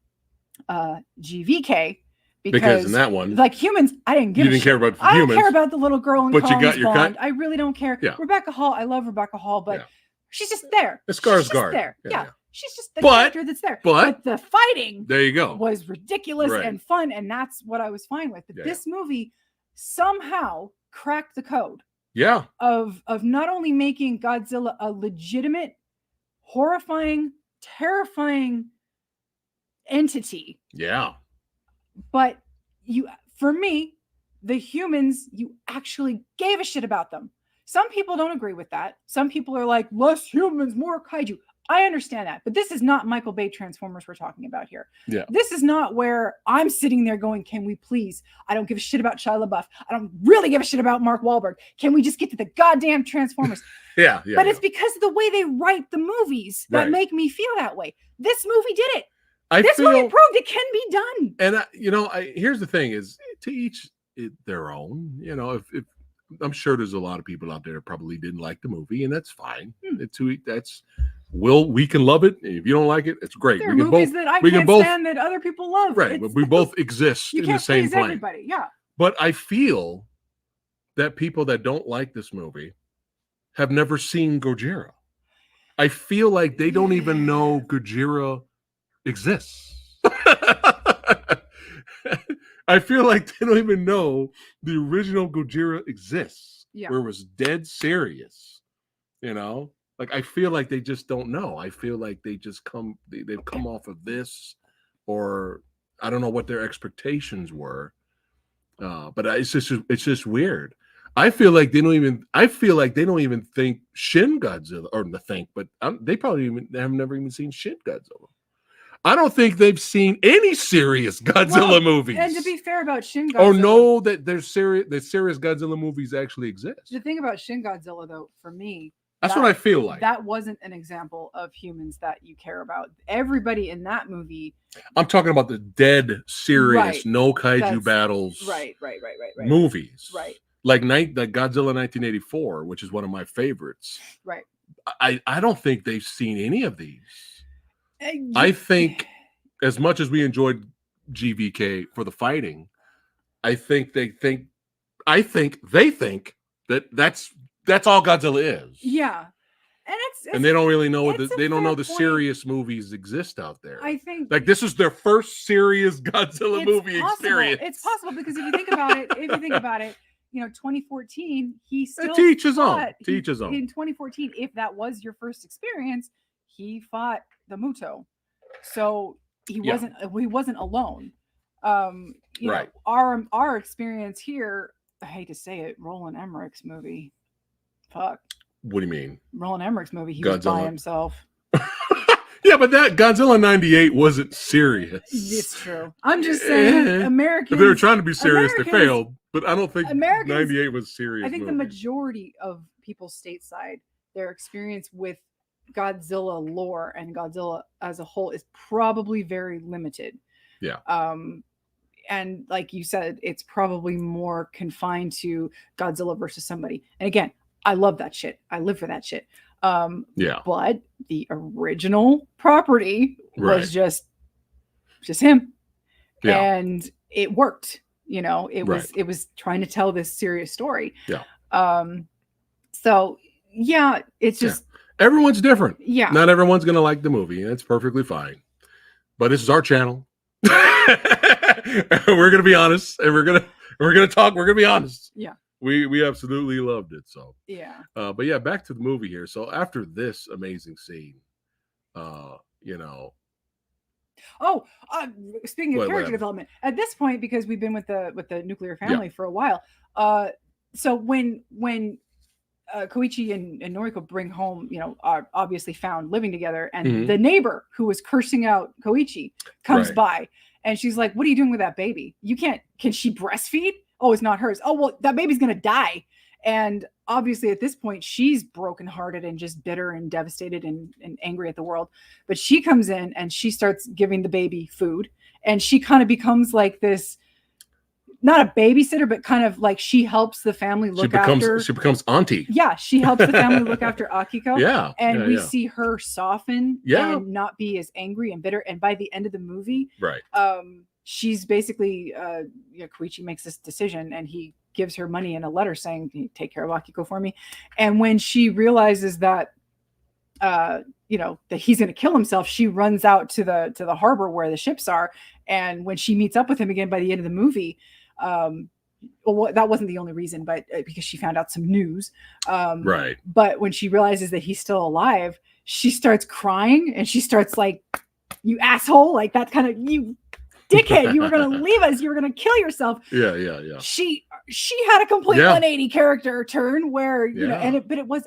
GVK. Because in that one, like humans, I didn't give a shit. You didn't care about humans. I don't care about the little girl in but Collins you got your Bond. I really don't care. Yeah. Rebecca Hall, I love Rebecca Hall, but she's just there. It's Skarsgård. There. Yeah. She's just the character that's there. But the fighting there you go. Was ridiculous and fun, and that's what I was fine with. But this movie somehow cracked the code. Yeah. Of not only making Godzilla a legitimate, horrifying, terrifying entity. Yeah. But for me, the humans, you actually gave a shit about them. Some people don't agree with that. Some people are like, less humans, more kaiju. I understand that, but this is not Michael Bay Transformers we're talking about here. Yeah. This is not where I'm sitting there going, can we please? I don't give a shit about Shia LaBeouf. I don't really give a shit about Mark Wahlberg. Can we just get to the goddamn Transformers? Yeah. But it's because of the way they write the movies that make me feel that way. This movie did it. This movie proved it can be done. And here's the thing: is to each their own. If I'm sure there's a lot of people out there that probably didn't like the movie, and that's fine. We can love it. If you don't like it, it's great. There are movies that I can't stand that other people love. Right, but we both exist in the same plane. Everybody, yeah. But I feel that people that don't like this movie have never seen Gojira. I feel like they don't even know Gojira exists. I feel like they don't even know the original Gojira exists. Yeah. Where it was dead serious. Like I feel like they just don't know. I feel like they've come off of this, or I don't know what their expectations were. But it's just weird. I feel like they don't even think Shin Godzilla, or but they probably have never even seen Shin Godzilla. I don't think they've seen any serious Godzilla movies. And to be fair about Shin Godzilla, or know that there's serious Godzilla movies actually exist. The thing about Shin Godzilla, though, for me, that's what I feel like. That wasn't an example of humans that you care about. Everybody in that movie. I'm talking about the dead, serious, no kaiju battles. Right. Movies. Right. Like Godzilla 1984, which is one of my favorites. Right. I don't think they've seen any of these. I think, as much as we enjoyed GVK for the fighting, I think they think that that's all Godzilla is. Yeah, and they don't really know they don't know the serious movies exist out there. I think like this is their first serious Godzilla movie experience. It's possible because if you think about it, 2014, he still teach his own. In 2014, if that was your first experience, he fought the Muto, so he wasn't alone. Right. Our experience here, I hate to say it, Roland Emmerich's movie. Fuck. What do you mean? Roland Emmerich's movie. He was by himself. Yeah, but that Godzilla 98 wasn't serious. It's true. I'm just saying, Americans. If they were trying to be serious, they failed. But I don't think 98 was serious. I think the majority of people stateside, their experience with Godzilla lore and Godzilla as a whole is probably very limited. Yeah. And like you said, it's probably more confined to Godzilla versus somebody. And again, I love that shit. I live for that shit. Yeah. But the original property was just him. Yeah. And it worked. It was trying to tell this serious story. Yeah. So yeah, it's just everyone's different. Yeah. Not everyone's gonna like the movie, and it's perfectly fine. But this is our channel. We're gonna be honest, and we're gonna talk. We're gonna be honest. Yeah. We absolutely loved it. So yeah. But yeah, back to the movie here. So after this amazing scene, You know. Oh, speaking of character development, at this point, because we've been with the nuclear family for a while, so when Koichi and Noriko bring home, are obviously found living together, and the neighbor who was cursing out Koichi comes by, and she's like, "What are you doing with that baby? Can she breastfeed? Oh, it's not hers. Oh, well, that baby's gonna die." And obviously at this point, she's brokenhearted and just bitter and devastated and angry at the world. But she comes in and she starts giving the baby food, and she kind of becomes like this, not a babysitter, but kind of like she helps the family after. She becomes auntie. Yeah, she helps the family look after Akiko. Yeah. And we see her soften and not be as angry and bitter. And by the end of the movie, she's basically, Koichi makes this decision, and he gives her money in a letter saying, "Take care of Akiko for me." And when she realizes that, that he's going to kill himself, she runs out to the harbor where the ships are. And when she meets up with him again by the end of the movie, well, that wasn't the only reason, but because she found out some news. But when she realizes that he's still alive, she starts crying, and she starts like, "You asshole," like that kind of, "You dickhead, you were going to leave us, you were going to kill yourself." Yeah. She had a complete 180 character turn where, but it was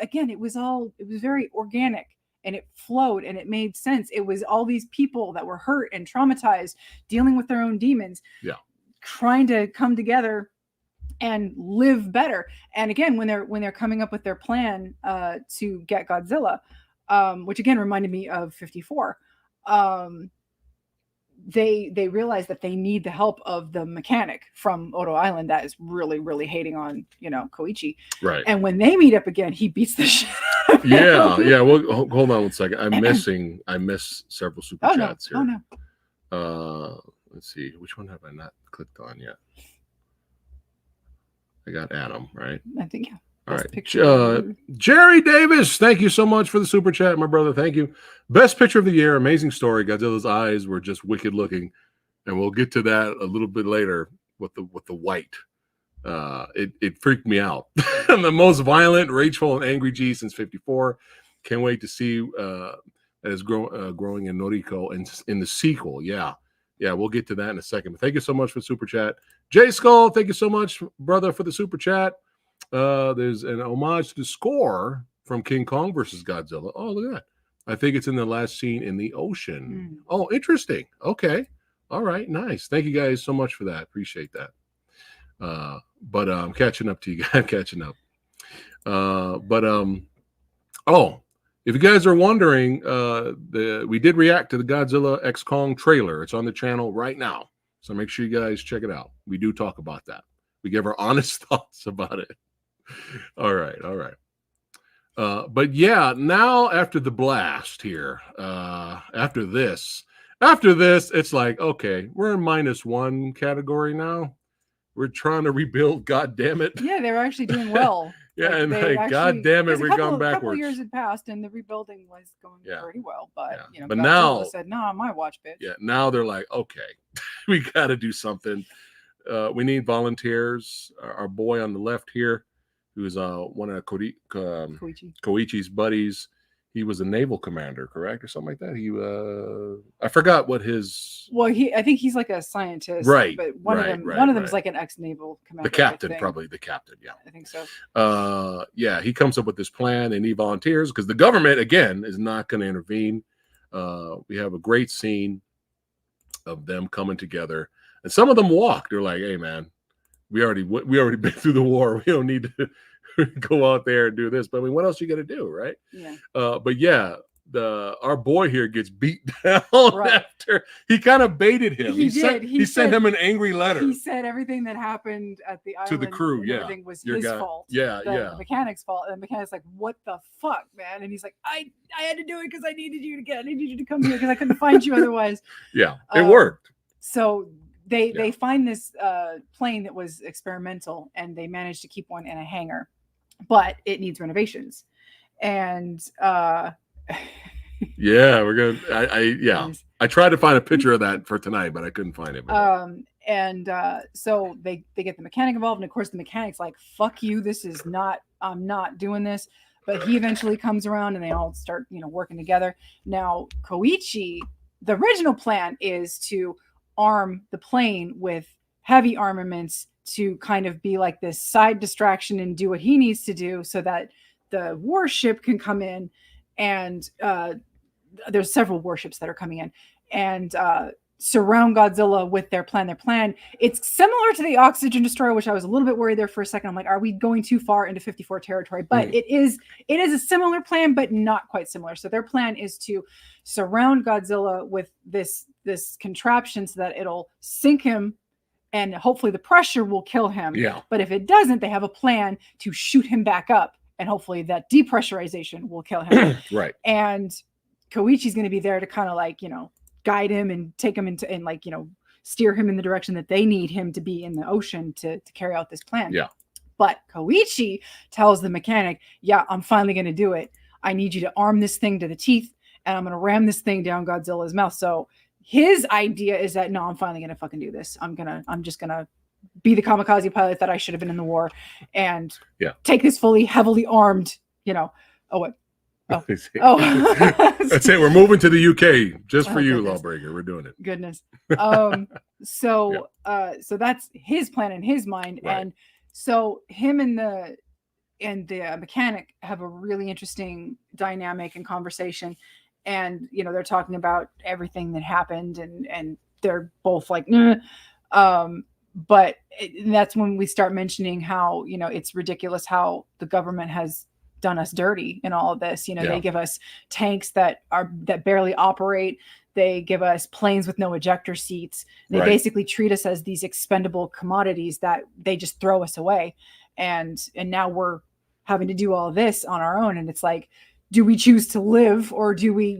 very organic, and it flowed, and it made sense. It was all these people that were hurt and traumatized, dealing with their own demons, trying to come together and live better. And again, when they're coming up with their plan to get Godzilla, which again reminded me of 54, they realize that they need the help of the mechanic from Odo Island that is really, really hating on, Koichi. Right. And when they meet up again, he beats the shit out of him. Yeah. Well, hold on one second. I miss several super chats here. Oh no. Let's see. Which one have I not clicked on yet? I got Adam, right? I think, yeah. All right. Jerry Davis, thank you so much for the super chat, my brother. Thank you. Best picture of the year. Amazing story. Godzilla's eyes were just wicked looking. And we'll get to that a little bit later with the white. It freaked me out. The most violent, rageful, and angry G since 54. Can't wait to see that is growing in Noriko in the sequel. Yeah, we'll get to that in a second. But thank you so much for the super chat. Jay Skull, thank you so much, brother, for the super chat. There's an homage to the score from King Kong versus Godzilla. Oh, look at that. I think it's in the last scene in the ocean. Oh, interesting. Okay. All right. Nice. Thank you guys so much for that. Appreciate that. But I'm catching up to you guys. Catching up. If you guys are wondering, we did react to the Godzilla X Kong trailer. It's on the channel right now. So make sure you guys check it out. We do talk about that. We give our honest thoughts about it. All right. But yeah, now after the blast here, after this, it's like, okay, we're in -1 category now. We're trying to rebuild. God damn it. Yeah, they were actually doing well. And God damn it, we're going backwards. A couple years had passed, and the rebuilding was going pretty well. But but now said, "No, on my watch, bitch." Yeah, now they're like, okay, we got to do something. We We our boy on the left here, who's one of Koichi's buddies. He was a naval commander, correct, or something like that. He I forgot what his. Well, I think he's like a scientist, right? But one of them is like an ex-naval commander. The captain, probably the captain. Yeah, I think so. Yeah, he comes up with this plan, and he volunteers because the government again is not going to intervene. We have a great scene of them coming together, and some of them walk. They're like, "Hey, man, we already been through the war. We don't need to." Go out there and do this, but I mean, what else you gonna do, right? Yeah. But yeah, our boy here gets beat down after he kind of baited him. He sent him an angry letter. He said everything that happened at the island to the crew. Yeah, everything was his fault. Yeah, the mechanic's fault. And the mechanic's like, "What the fuck, man?" And he's like, "I had to do it because I needed you to come here because I couldn't find you otherwise." Yeah, it worked. So. They find this plane that was experimental, and they managed to keep one in a hangar, but it needs renovations. And yeah, we're gonna. I tried to find a picture of that for tonight, but I couldn't find it. So they get the mechanic involved, and of course the mechanic's like, "Fuck you! This is not. I'm not doing this." But he eventually comes around and they all start, working together. Now, Koichi, the original plan is to arm the plane with heavy armaments to kind of be like this side distraction and do what he needs to do so that the warship can come in. And there's several warships that are coming in and surround Godzilla with their plan. Their plan, it's similar to the Oxygen Destroyer, which I was a little bit worried there for a second. I'm like, are we going too far into 54 territory? But it is a similar plan, but not quite similar. So their plan is to surround Godzilla with this contraption so that it'll sink him and hopefully the pressure will kill him. Yeah. But if it doesn't, they have a plan to shoot him back up and hopefully that depressurization will kill him. Right. And Koichi's going to be there to kind of like, guide him and take him into and like, steer him in the direction that they need him to be in the ocean to carry out this plan. Yeah. But Koichi tells the mechanic, yeah, I'm finally going to do it. I need you to arm this thing to the teeth and I'm going to ram this thing down Godzilla's mouth. So his idea is that, no, I'm finally going to fucking do this. I'm just going to be the kamikaze pilot that I should have been in the war and take this heavily armed, what? Oh. That's it. We're moving to the UK just for you, goodness. Lawbreaker. We're doing it. Goodness. So that's his plan in his mind. Right. And so him and the mechanic have a really interesting dynamic and conversation. And, they're talking about everything that happened and they're both like, but that's when we start mentioning how, it's ridiculous how the government has done us dirty in all of this. They give us tanks that barely operate. They give us planes with no ejector seats. They basically treat us as these expendable commodities that they just throw us away. And now we're having to do all this on our own. And it's like, do we choose to live or do we,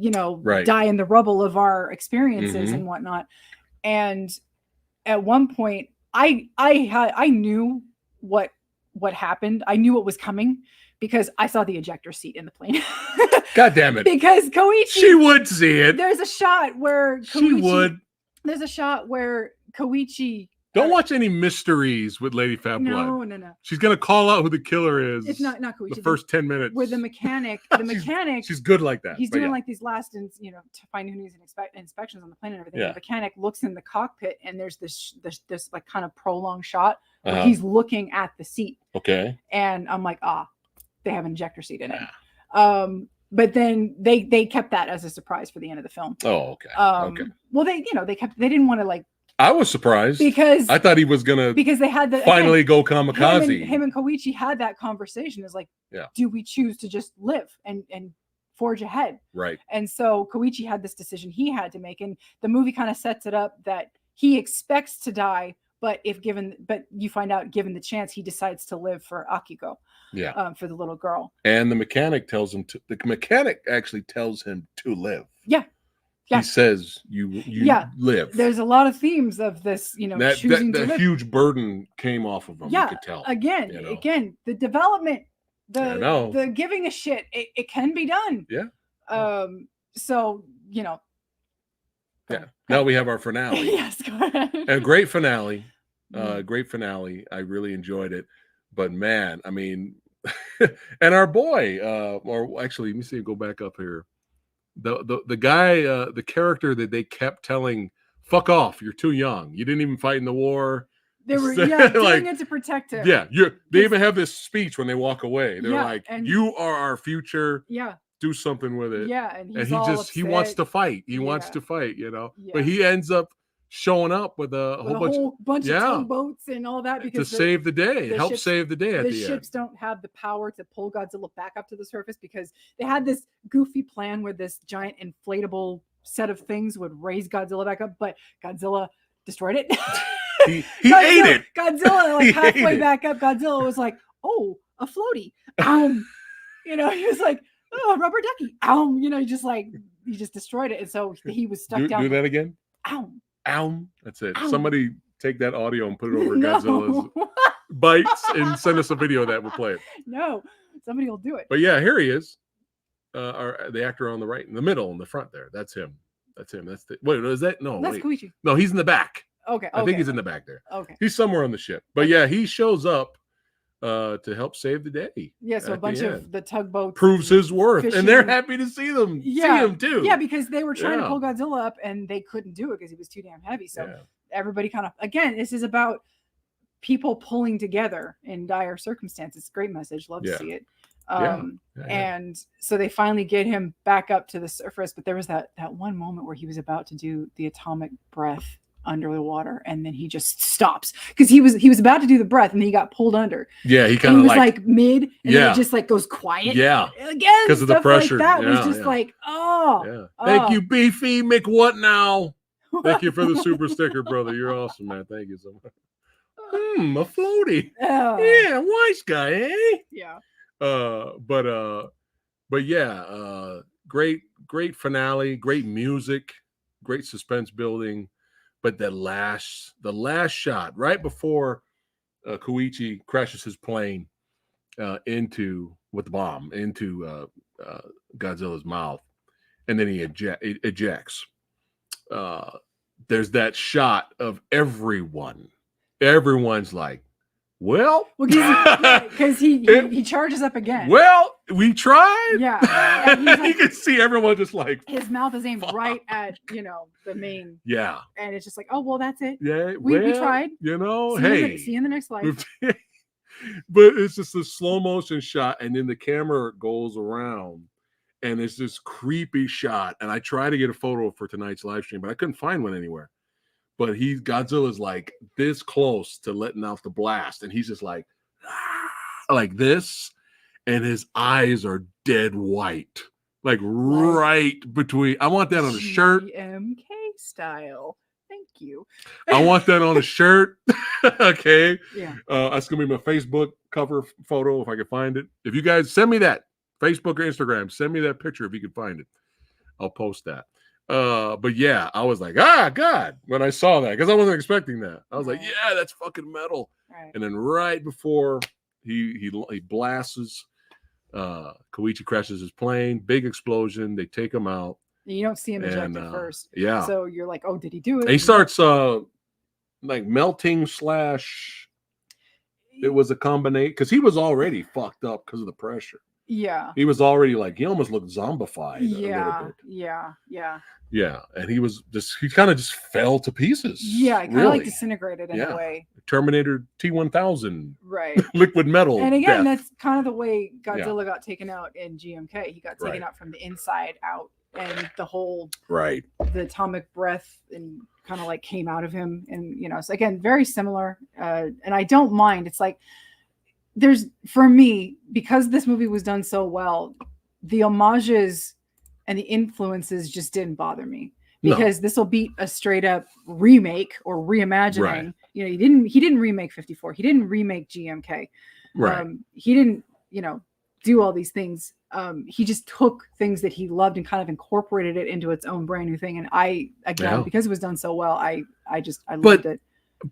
die in the rubble of our experiences and whatnot? And at one point I knew what happened. I knew what was coming. Because I saw the ejector seat in the plane. God damn it. Because Koichi... She would see it. There's a shot where Koichi... She would. There's a shot where Koichi... Don't watch any mysteries with Lady Phatblood. No. She's going to call out who the killer is. It's not Koichi. The first 10 minutes. Where the mechanic... She's good like that. He's doing like these last, to find who needs inspections on the plane and everything. Yeah. The mechanic looks in the cockpit and there's this like kind of prolonged shot where he's looking at the seat. Okay. And I'm like, they have an ejector seat in it. But then they kept that as a surprise for the end of the film. Oh, okay. Okay. Well, they didn't want to like. I was surprised because I thought he was gonna they had the finally go kamikaze. Him and Koichi had that conversation. Is like, do we choose to just live and forge ahead? Right. And so Koichi had this decision he had to make, and the movie kind of sets it up that he expects to die. But you find out, given the chance, he decides to live for Akiko. Yeah. For the little girl. And the mechanic actually tells him to live. Yeah. He says you live. There's a lot of themes of this, choosing to live. Huge burden came off of him. Yeah. You could tell. Again, the development, the giving a shit, it can be done. Yeah. So, Yeah. Now we have our finale. Yes, go ahead. A great finale. Great finale. I really enjoyed it. But man, I mean, and our boy, or actually, let me see, go back up here. The guy, the character that they kept telling, fuck off, you're too young. You didn't even fight in the war. They were doing it to protect him. Yeah. They even have this speech when they walk away. They're like, you are our future. Yeah. Do something with it. Yeah, and he wants to fight. He wants to fight, Yeah. But he ends up showing up with a whole bunch of tugboats and all that because to save the day, help save the day. The ships don't have the power to pull Godzilla back up to the surface because they had this goofy plan where this giant inflatable set of things would raise Godzilla back up, but Godzilla destroyed it. He ate it. Godzilla, like halfway back up, Godzilla was like, "Oh, a floaty." He was like, "Oh, a rubber ducky." He just destroyed it, and so he was stuck down. Do that again. Ow. That's it. Ow. Somebody take that audio and put it over Godzilla's bites and send us a video that will play it. No, somebody will do it. But yeah, here he is. The actor on the right, in the middle, in the front there. That's him. That's wait, is that? No, that's Koichi. No, he's in the back. Okay. I think he's in the back there. Okay. He's somewhere on the ship. But yeah, he shows up to help save the day. Yeah, so a bunch of the tugboats proves his worth, fishing. and they're happy to see them. Yeah, see him too. Yeah, because they were trying to pull Godzilla up, and they couldn't do it because he was too damn heavy. So everybody kind of, again, this is about people pulling together in dire circumstances. Great message. Love to see it. And so they finally get him back up to the surface, but there was that one moment where he was about to do the atomic breath under the water, and then he just stops because he was about to do the breath, and then he got pulled under. Yeah, he kind of was like mid, and then it just like goes quiet. Yeah, again because of the pressure. Like that was just like, Thank you, Beefy McWhat now. Thank you for the super sticker, brother. You're awesome, man. Thank you so much. A floaty. Yeah, wise guy, eh? Yeah. But yeah, great finale, great music, great suspense building. But the last shot right before Koichi crashes his plane with the bomb into Godzilla's mouth, and then he ejects. There's that shot of everyone. Everyone's like, well, because he charges up again. Well, we tried. Yeah, like, you can see everyone just like his mouth is aimed right at the main. Yeah, and it's just like, oh well, that's it. Yeah, we tried. See you in the next life. But it's just a slow motion shot, and then the camera goes around, and it's this creepy shot. And I tried to get a photo for tonight's live stream, but I couldn't find one anywhere. But Godzilla's like this close to letting out the blast, and he's just like this, and his eyes are dead white, like right between. I want that on a shirt. GMK style. Thank you. I want that on a shirt. Okay. Yeah. That's gonna be my Facebook cover photo if I can find it. If you guys send me that, Facebook or Instagram, send me that picture if you can find it. I'll post that. But yeah, I was like, God, when I saw that, because I wasn't expecting that. I was like, yeah, that's fucking metal. Right. And then right before he blasts, Koichi crashes his plane, big explosion. They take him out. You don't see him eject at first. Yeah. So you're like, oh, did he do it? And he starts like melting / it was a combination because he was already fucked up because of the pressure. Yeah. He was already like, he almost looked zombified a little bit. Yeah. And he kind of just fell to pieces. Yeah, kind of like disintegrated in a way. Terminator T-1000. Right. Liquid metal. And again, that's kind of the way Godzilla got taken out in GMK. He got taken out from the inside out, and the whole the atomic breath and kind of like came out of him. And so again, very similar. And I don't mind. It's like for me, because this movie was done so well, the homages and the influences just didn't bother me, because this will beat a straight up remake or reimagining. Right. He didn't remake 54. He didn't remake GMK. Right. He didn't, do all these things. He just took things that he loved and kind of incorporated it into its own brand new thing. And because it was done so well, I loved it.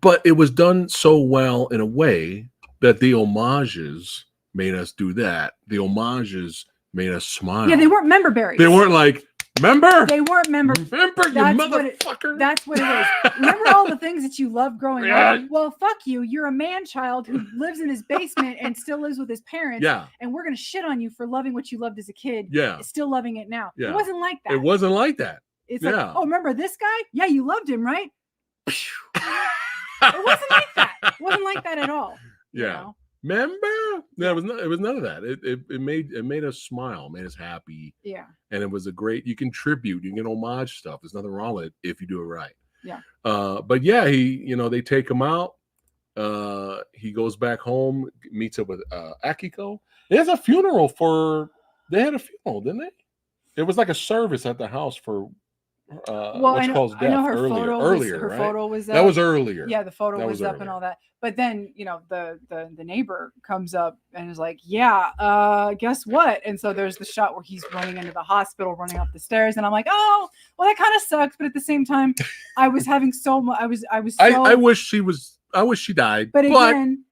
But it was done so well in a way that the homages made us do that. The homages made us smile. Yeah, they weren't member berries. They weren't like, member? They weren't member. Remember, you motherfucker. That's what it is. Remember all the things that you loved growing up? Well, fuck you. You're a man child who lives in his basement and still lives with his parents. Yeah. And we're going to shit on you for loving what you loved as a kid. Yeah. Still loving it now. Yeah. It wasn't like that. It wasn't like that. It's like, oh, remember this guy? Yeah, you loved him, right? It wasn't like that. It wasn't like that at all. Yeah. Remember? No, it was none of that. It made us smile, made us happy. Yeah. And it was you can tribute, you can homage stuff. There's nothing wrong with it if you do it right. Yeah. But yeah, they take him out. He goes back home, meets up with Akiko. There's a funeral they had a funeral, didn't they? It was like a service at the house for What's-Call's death. I know her earlier, photo was up. That was earlier. Yeah, the photo was up and all that. But then, the neighbor comes up and is like, yeah, guess what? And so there's the shot where he's running into the hospital, running up the stairs. And I'm like, oh, well, that kind of sucks. But at the same time, I was having so much, I wish she died. But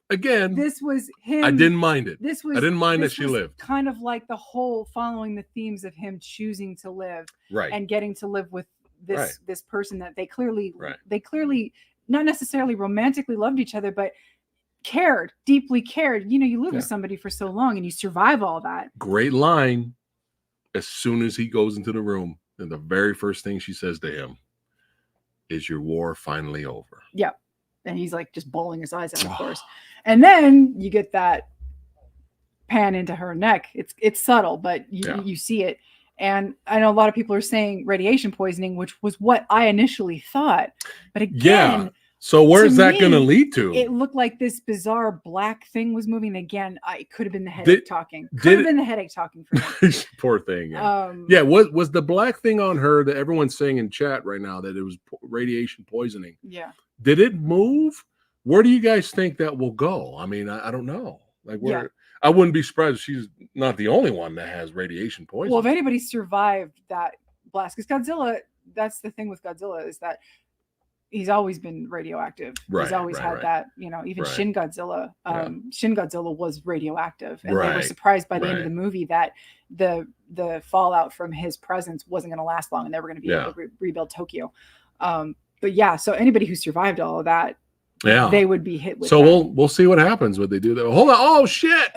again, this was him. I didn't mind it. I didn't mind that she lived. Kind of like the whole following the themes of him choosing to live, right, and getting to live with this person that they clearly not necessarily romantically loved each other, but deeply cared. You know, you live with somebody for so long and you survive all that. Great line. As soon as he goes into the room, and the very first thing she says to him is, "Your war finally over?" Yeah. And he's like just bawling his eyes out, of course. And then you get that pan into her neck. It's subtle, but you see it. And I know a lot of people are saying radiation poisoning, which was what I initially thought. But again, so where's that going to lead to? It looked like this bizarre black thing was moving. Again, it could have been the headache talking. Could have been the headache talking for him. Poor thing. Yeah. Was the black thing on her that everyone's saying in chat right now that it was radiation poisoning? Yeah. Did it move? Where do you guys think that will go? I mean, I don't know. Like where? Yeah. I wouldn't be surprised if she's not the only one that has radiation poisoning. Well, if anybody survived that blast, because Godzilla, that's the thing with Godzilla, is that he's always been radioactive. Right, he's always had that, you know, even Shin Godzilla. Shin Godzilla was radioactive. And they were surprised by the end of the movie that the fallout from his presence wasn't going to last long and they were going to be able to rebuild Tokyo. But yeah, so anybody who survived all of that, they would be hit with. So we'll see what happens when they do that. Hold on. Oh shit.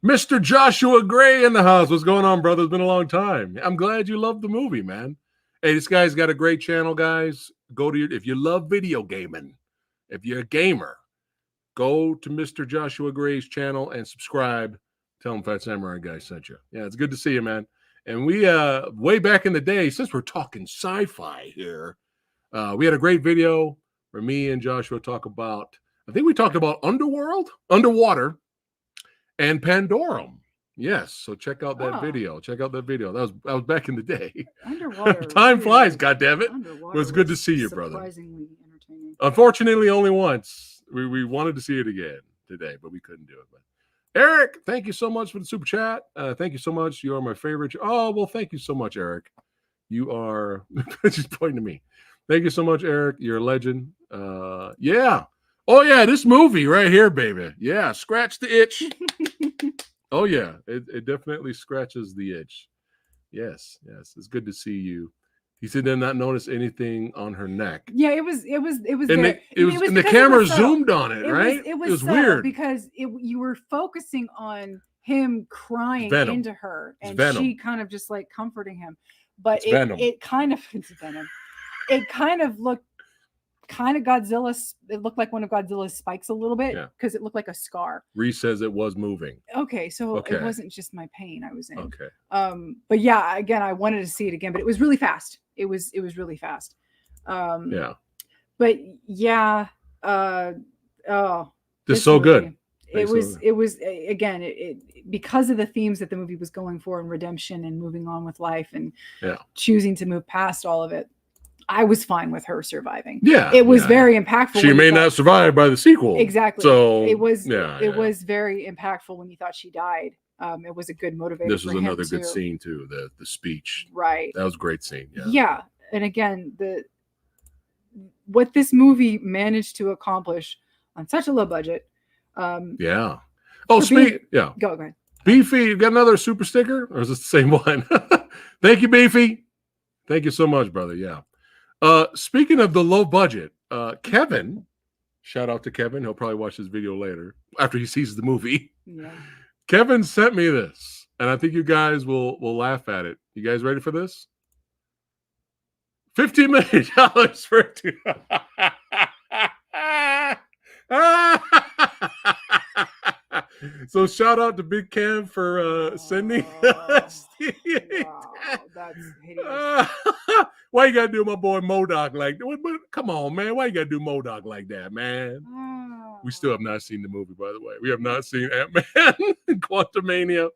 Mr. Joshua Gray in the house. What's going on, brother? It's been a long time. I'm glad you loved the movie, man. Hey, this guy's got a great channel, guys. Go to if you love video gaming, if you're a gamer, go to Mr. Joshua Gray's channel and subscribe. Tell him PhatSamuraiGuy sent you. Yeah, it's good to see you, man. And we way back in the day, since we're talking sci-fi here, we had a great video where me and Joshua talk about, I think we talked about underwater, and Pandorum. Yes, so check out that video. Check out that video. That was back in the day. Underwater. Time flies, goddammit. It was good to see you, brother. Surprisingly entertaining. Unfortunately, only once. We wanted to see it again today, but we couldn't do it. But Eric, thank you so much for the super chat. Thank you so much. You are my favorite. Oh, well, thank you so much, Eric. You are just pointing to me. Thank you so much, Eric. You're a legend. Yeah. Oh, yeah, this movie right here, baby. Yeah, scratch the itch. Oh, yeah, it definitely scratches the itch. Yes. It's good to see you. He said did not notice anything on her neck. Yeah, it was and the camera zoomed on it, right? It was weird because you were focusing on him crying into her, and she kind of just like comforting him. But it kind of looked kind of Godzilla. It looked like one of Godzilla's spikes a little bit because it looked like a scar. Reese says it was moving. Okay, so it wasn't just my pain I was in. Okay. But yeah, again, I wanted to see it again, but it was really fast. It was really fast. Yeah. But yeah. Just so good. It was again, it because of the themes that the movie was going for, and redemption and moving on with life and choosing to move past all of it. I was fine with her surviving. Yeah. It was very impactful. She may not survive by the sequel. Exactly. So it was very impactful when you thought she died. It was a good motivator. This was another good scene too. The speech. Right. That was a great scene. Yeah. And again, what this movie managed to accomplish on such a low budget. Yeah. Oh, yeah. Go ahead. Beefy, you got another super sticker, or is this the same one? Thank you, Beefy. Thank you so much, brother. Yeah. Speaking of the low budget, Kevin, shout out to Kevin. He'll probably watch this video later after he sees the movie. Yeah. Kevin sent me this, and I think you guys will laugh at it. You guys ready for this? $15 million for it. So shout out to Big Cam for sending us. Wow, that's hideous. Why you gotta do my boy MODOK like that? Come on, man. Why you gotta do MODOK like that, man? We still have not seen the movie, by the way. We have not seen Ant-Man and Quantumania.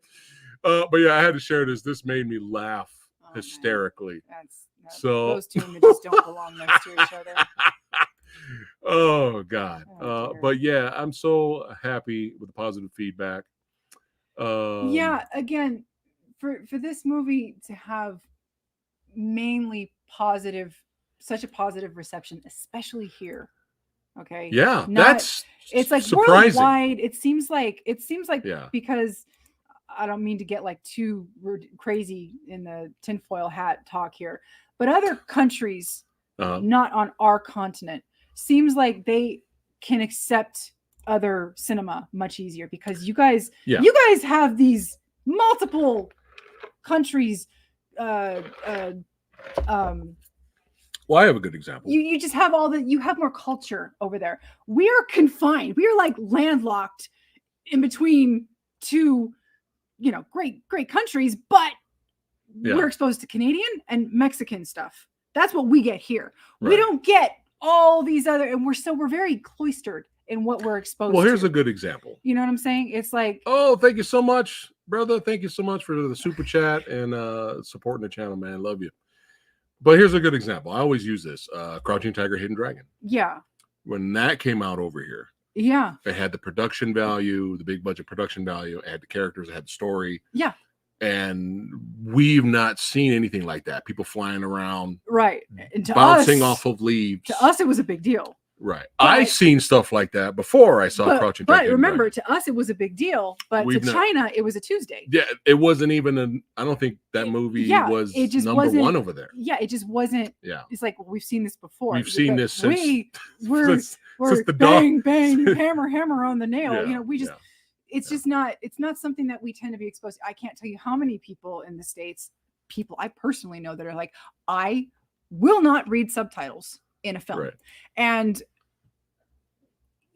But yeah, I had to share this. This made me laugh hysterically. So those two images don't belong next to each other. Oh God. But yeah, I'm so happy with the positive feedback. Yeah, again, for this movie to have mainly such a positive reception, especially here. Okay. Yeah, it's like surprising. Worldwide. It seems like because I don't mean to get like too crazy in the tinfoil hat talk here, but other countries, not on our continent, seems like they can accept other cinema much easier because you guys have these multiple countries. Well, I have a good example. You just have you have more culture over there. We are confined. We are like landlocked in between two, great countries, but we're exposed to Canadian and Mexican stuff. That's what we get here. Right. We don't get all these other, and we're very cloistered in what we're exposed to. Well, here's a good example. You know what I'm saying? It's like, oh, thank you so much, brother. Thank you so much for the super chat and supporting the channel, man. Love you. But here's a good example. I always use this. Crouching Tiger, Hidden Dragon. Yeah. When that came out over here. Yeah. It had the production value, the big budget production value. It had the characters. It had the story. Yeah. And we've not seen anything like that. People flying around. Right. And bouncing off of leaves. To us, it was a big deal. Right. I've seen stuff like that before I saw Crouching Tiger. But remember, to us, it was a big deal. But to China, it was a Tuesday. Yeah, it wasn't even I don't think that movie was number one over there. Yeah, it just wasn't. Yeah. It's like, well, we've seen this before. We've seen this since. We're the bang, bang, hammer on the nail. Yeah, we just, it's just not, it's not something that we tend to be exposed to. I can't tell you how many people in the States, people I personally know that are like, I will not read subtitles in a film. Right. And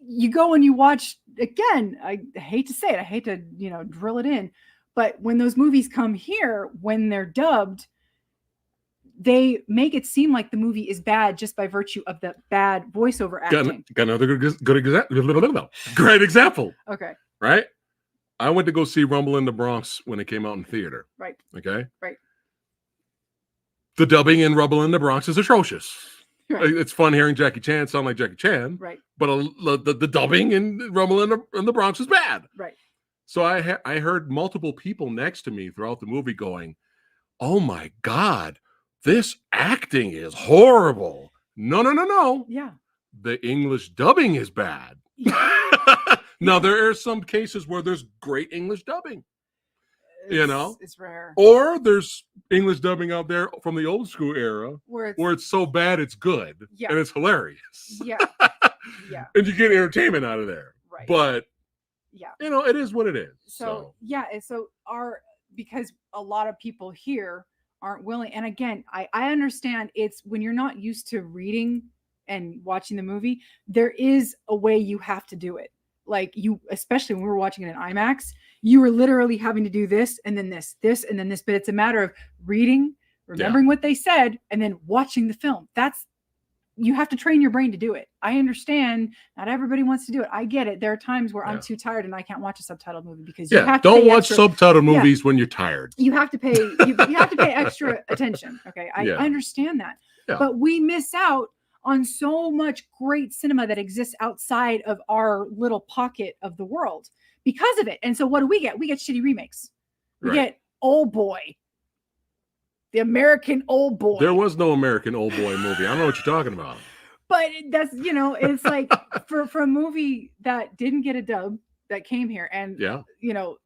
you go and you watch, again, I hate to say it, I hate to, drill it in, but when those movies come here, when they're dubbed, they make it seem like the movie is bad just by virtue of the bad voiceover acting. Got another great example. Okay. Right? I went to go see Rumble in the Bronx when it came out in theater. Right. Okay? Right. The dubbing in Rumble in the Bronx is atrocious. Right. It's fun hearing Jackie Chan sound like Jackie Chan. Right. But the dubbing in Rumble in the Bronx is bad. Right. So I heard multiple people next to me throughout the movie going, "Oh my God, this acting is horrible." No. Yeah. The English dubbing is bad. Yeah. Now, there are some cases where there's great English dubbing. It's rare. Or there's English dubbing out there from the old school era where it's so bad it's good. Yeah. And it's hilarious. Yeah. Yeah. And you get entertainment out of there. Right. But yeah, it is what it is. So yeah, and so because a lot of people here aren't willing, and again, I understand it's when you're not used to reading and watching the movie, there is a way you have to do it. Like especially when we were watching it in IMAX, you were literally having to do this and then this and then this, but it's a matter of reading, remembering what they said, and then watching the film. You have to train your brain to do it. I understand not everybody wants to do it. I get it. There are times where I'm too tired and I can't watch a subtitled movie because you have to don't watch subtitled movies when you're tired. You have to pay you have to pay extra attention. Okay. I understand that. Yeah. But we miss out on so much great cinema that exists outside of our little pocket of the world because of it. And so what do? We get shitty remakes. We get Old Boy. The American Old Boy. There was no American Old Boy movie. I don't know what you're talking about. But that's, it's like for a movie that didn't get a dub that came here. And,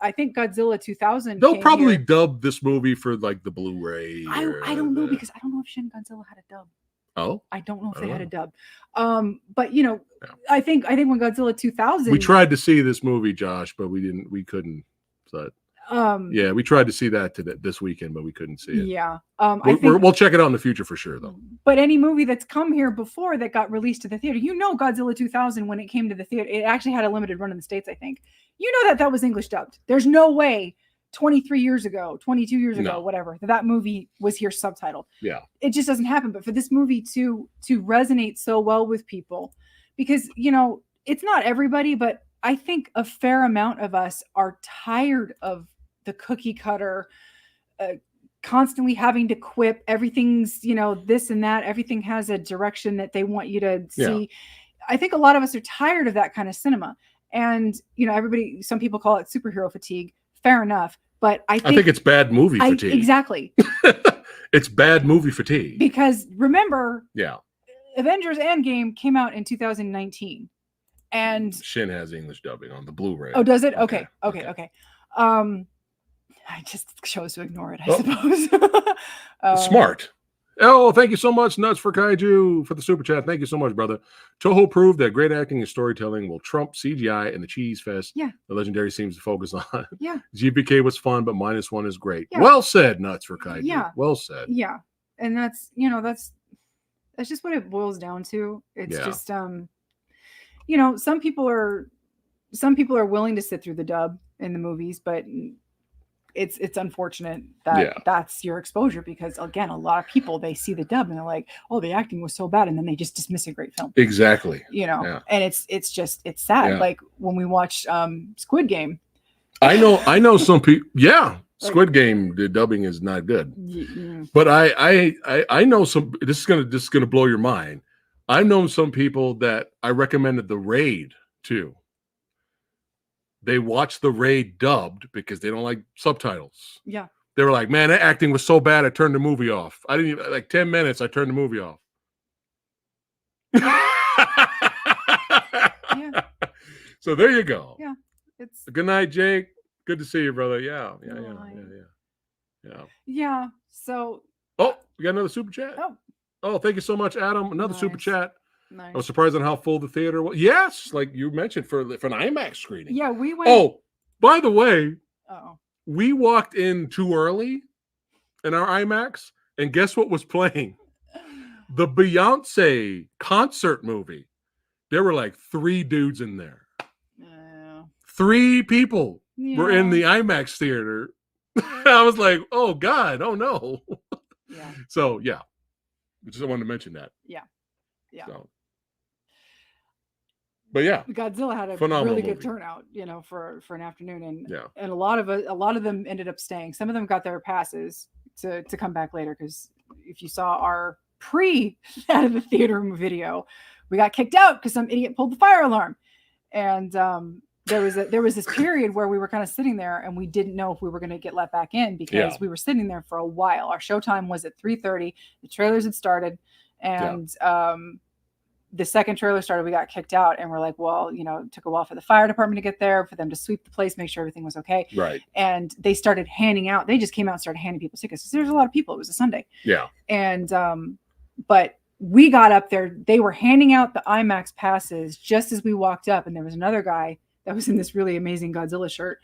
I think Godzilla 2000. They'll probably dub this movie for like the Blu-ray. I don't know because I don't know if Shin Godzilla had a dub. Oh, I don't know if they had a dub. But I think when Godzilla 2000. We tried to see this movie, Josh, but we couldn't. But we tried to see that this weekend, but we couldn't see it. Yeah. We'll check it out in the future for sure, though. But any movie that's come here before that got released to the theater, Godzilla 2000, when it came to the theater, it actually had a limited run in the States, I think. That was English dubbed. There's no way 23 years ago, 22 years ago, whatever, that movie was here subtitled. Yeah. It just doesn't happen. But for this movie to resonate so well with people, because, it's not everybody, but I think a fair amount of us are tired of the cookie cutter, constantly having to quip everything's, this and that. Everything has a direction that they want you to see. Yeah. I think a lot of us are tired of that kind of cinema. And, some people call it superhero fatigue. Fair enough. But I think it's bad movie fatigue. Exactly. It's bad movie fatigue. Because remember, Avengers Endgame came out in 2019. And Shin has English dubbing on the Blu-ray. Oh, does it? Okay. I just chose to ignore it, I suppose. Smart. Oh, thank you so much, Nuts for Kaiju, for the super chat. Thank you so much, brother. Toho proved that great acting and storytelling will trump CGI and the cheese fest. Yeah. The Legendary seems to focus on. Yeah. GPK was fun, but -1 is great. Yeah. Well said, Nuts for Kaiju. Yeah. Well said. Yeah. And that's just what it boils down to. It's just some people are willing to sit through the dub in the movies, but it's unfortunate that that's your exposure, because again, a lot of people, they see the dub and they're like, oh, the acting was so bad, and then they just dismiss a great film. Exactly. And it's sad. Like when we watched Squid Game. I know some people. Yeah. Squid Game, the dubbing is not good. But I know some. This is gonna blow your mind. I've known some people that I recommended The Raid to. They watched The Raid dubbed because they don't like subtitles. Yeah. They were like, man, that acting was so bad, I turned the movie off. I didn't even, like 10 minutes, I turned the movie off. Yeah. So there you go. Yeah. It's good night, Jake. Good to see you, brother. Yeah. Yeah. So we got another super chat. Oh, thank you so much, Adam. Another super chat. Nice. I was surprised on how full the theater was. Yes, like you mentioned, for an IMAX screening. Yeah, we went. Oh, by the way, we walked in too early in our IMAX, and guess what was playing? The Beyonce concert movie. There were like 3 dudes in there. 3 people were in the IMAX theater. I was like, oh God, oh no. Yeah. So yeah, I just wanted to mention that. Yeah. Yeah. So. But yeah, Godzilla had a really good turnout, for an afternoon, and a lot of them ended up staying. Some of them got their passes to come back later, because if you saw our out of the theater video, we got kicked out because some idiot pulled the fire alarm, and there was this period where we were kind of sitting there and we didn't know if we were going to get let back in, because we were sitting there for a while. Our showtime was at 3:30. The trailers had started, and the second trailer started, we got kicked out, and we're like, well, it took a while for the fire department to get there, for them to sweep the place, make sure everything was okay. Right. And they started handing out. They just came out and started handing people tickets. There's a lot of people. It was a Sunday. Yeah. And but we got up there. They were handing out the IMAX passes just as we walked up, and there was another guy that was in this really amazing Godzilla shirt,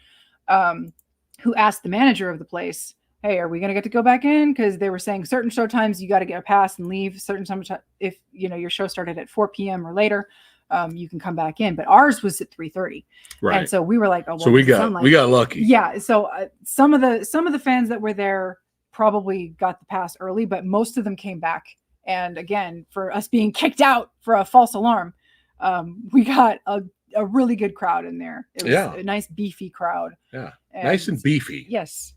who asked the manager of the place, hey, are we going to get to go back in? Because they were saying certain show times you got to get a pass and leave. Certain time, if your show started at 4 p.m. or later, you can come back in. But ours was at 3:30, right? And so we were like, oh, well, so we got lucky. Yeah. So some of the fans that were there probably got the pass early, but most of them came back. And again, for us being kicked out for a false alarm, we got a really good crowd in there. It was a nice beefy crowd. Yeah, nice and beefy. Yes.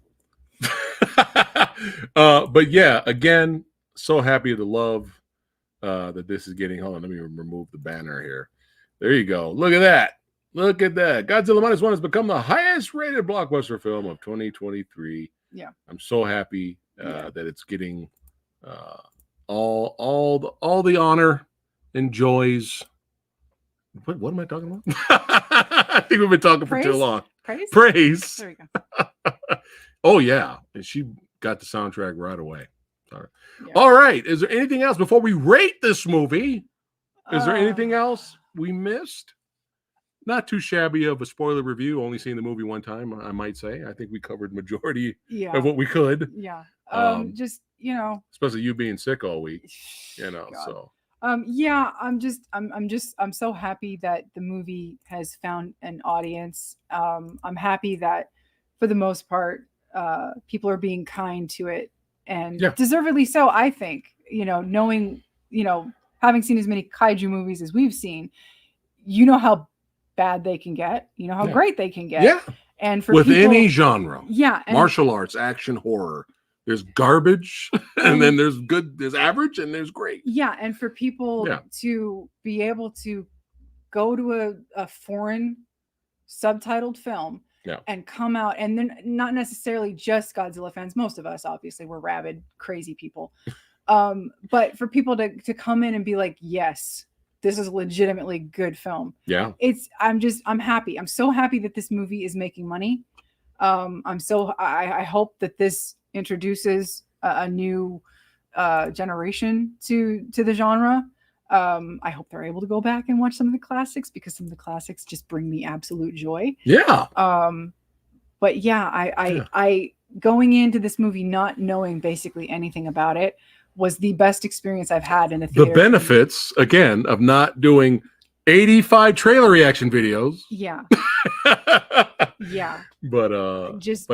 But yeah, again, so happy of the love that this is getting. Hold on, let me remove the banner here. There you go. Look at that. Look at that. Godzilla -1 has become the highest rated blockbuster film of 2023. Yeah. I'm so happy that it's getting all the honor and joys. What am I talking about? I think we've been talking for too long. Praise. There we go. Oh yeah, and she got the soundtrack right away. Sorry. Yeah. All right. Is there anything else before we rate this movie? Is there anything else we missed? Not too shabby of a spoiler review. Only seen the movie one time, I might say. I think we covered majority of what we could. Yeah. Just especially you being sick all week. God. So. Yeah, I'm so happy that the movie has found an audience. I'm happy that for the most part, people are being kind to it, and deservedly so. I think, knowing, having seen as many kaiju movies as we've seen, how bad they can get, how great they can get. Yeah. And for with people, any genre. Yeah. Martial arts, action, horror. There's garbage, and then there's good, there's average, and there's great. Yeah. And for people to be able to go to a foreign subtitled film and come out, and then not necessarily just Godzilla fans. Most of us, obviously, we're rabid, crazy people. But for people to come in and be like, yes, this is a legitimately good film. Yeah. I'm happy. I'm so happy that this movie is making money. I hope that this introduces a new generation to the genre. I hope they're able to go back and watch some of the classics, because some of the classics just bring me absolute joy. Yeah. But yeah, I going into this movie not knowing basically anything about it was the best experience I've had in a theater. The benefits, again, of not doing 85 trailer reaction videos. Yeah. Yeah. But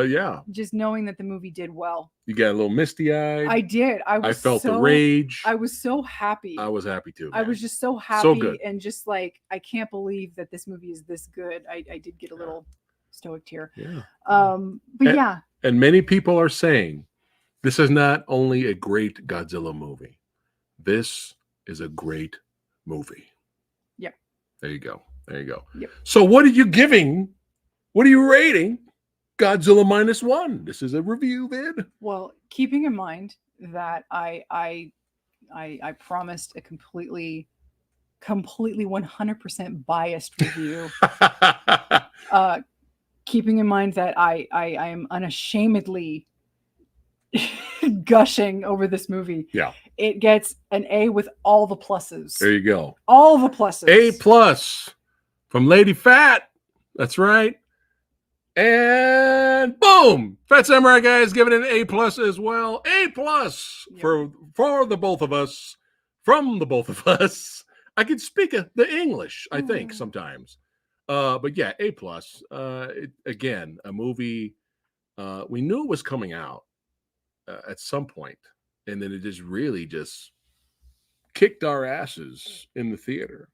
yeah. Just knowing that the movie did well. You got a little misty-eyed. I did. I felt the rage. I was so happy. I was happy too. Man. I was just so happy. So good. And just like, I can't believe that this movie is this good. I did get a little stoic tear. Yeah. But yeah. And many people are saying this is not only a great Godzilla movie. This is a great movie. Yep. There you go. There you go. Yep. So what are you giving? What are you rating Godzilla -1? This is a review vid. Well, keeping in mind that I promised a completely 100% biased review. Keeping in mind that I am unashamedly gushing over this movie. Yeah. It gets an A with all the pluses. There you go. All the pluses. A+ from Lady Phat. That's right. And boom! PhatSamuraiGuy is giving it an A+ as well. A+ for the both of us. From the both of us. I can speak the English, I think, sometimes. But yeah, A+. Again, a movie. We knew it was coming out at some point, and then it just really kicked our asses in the theater.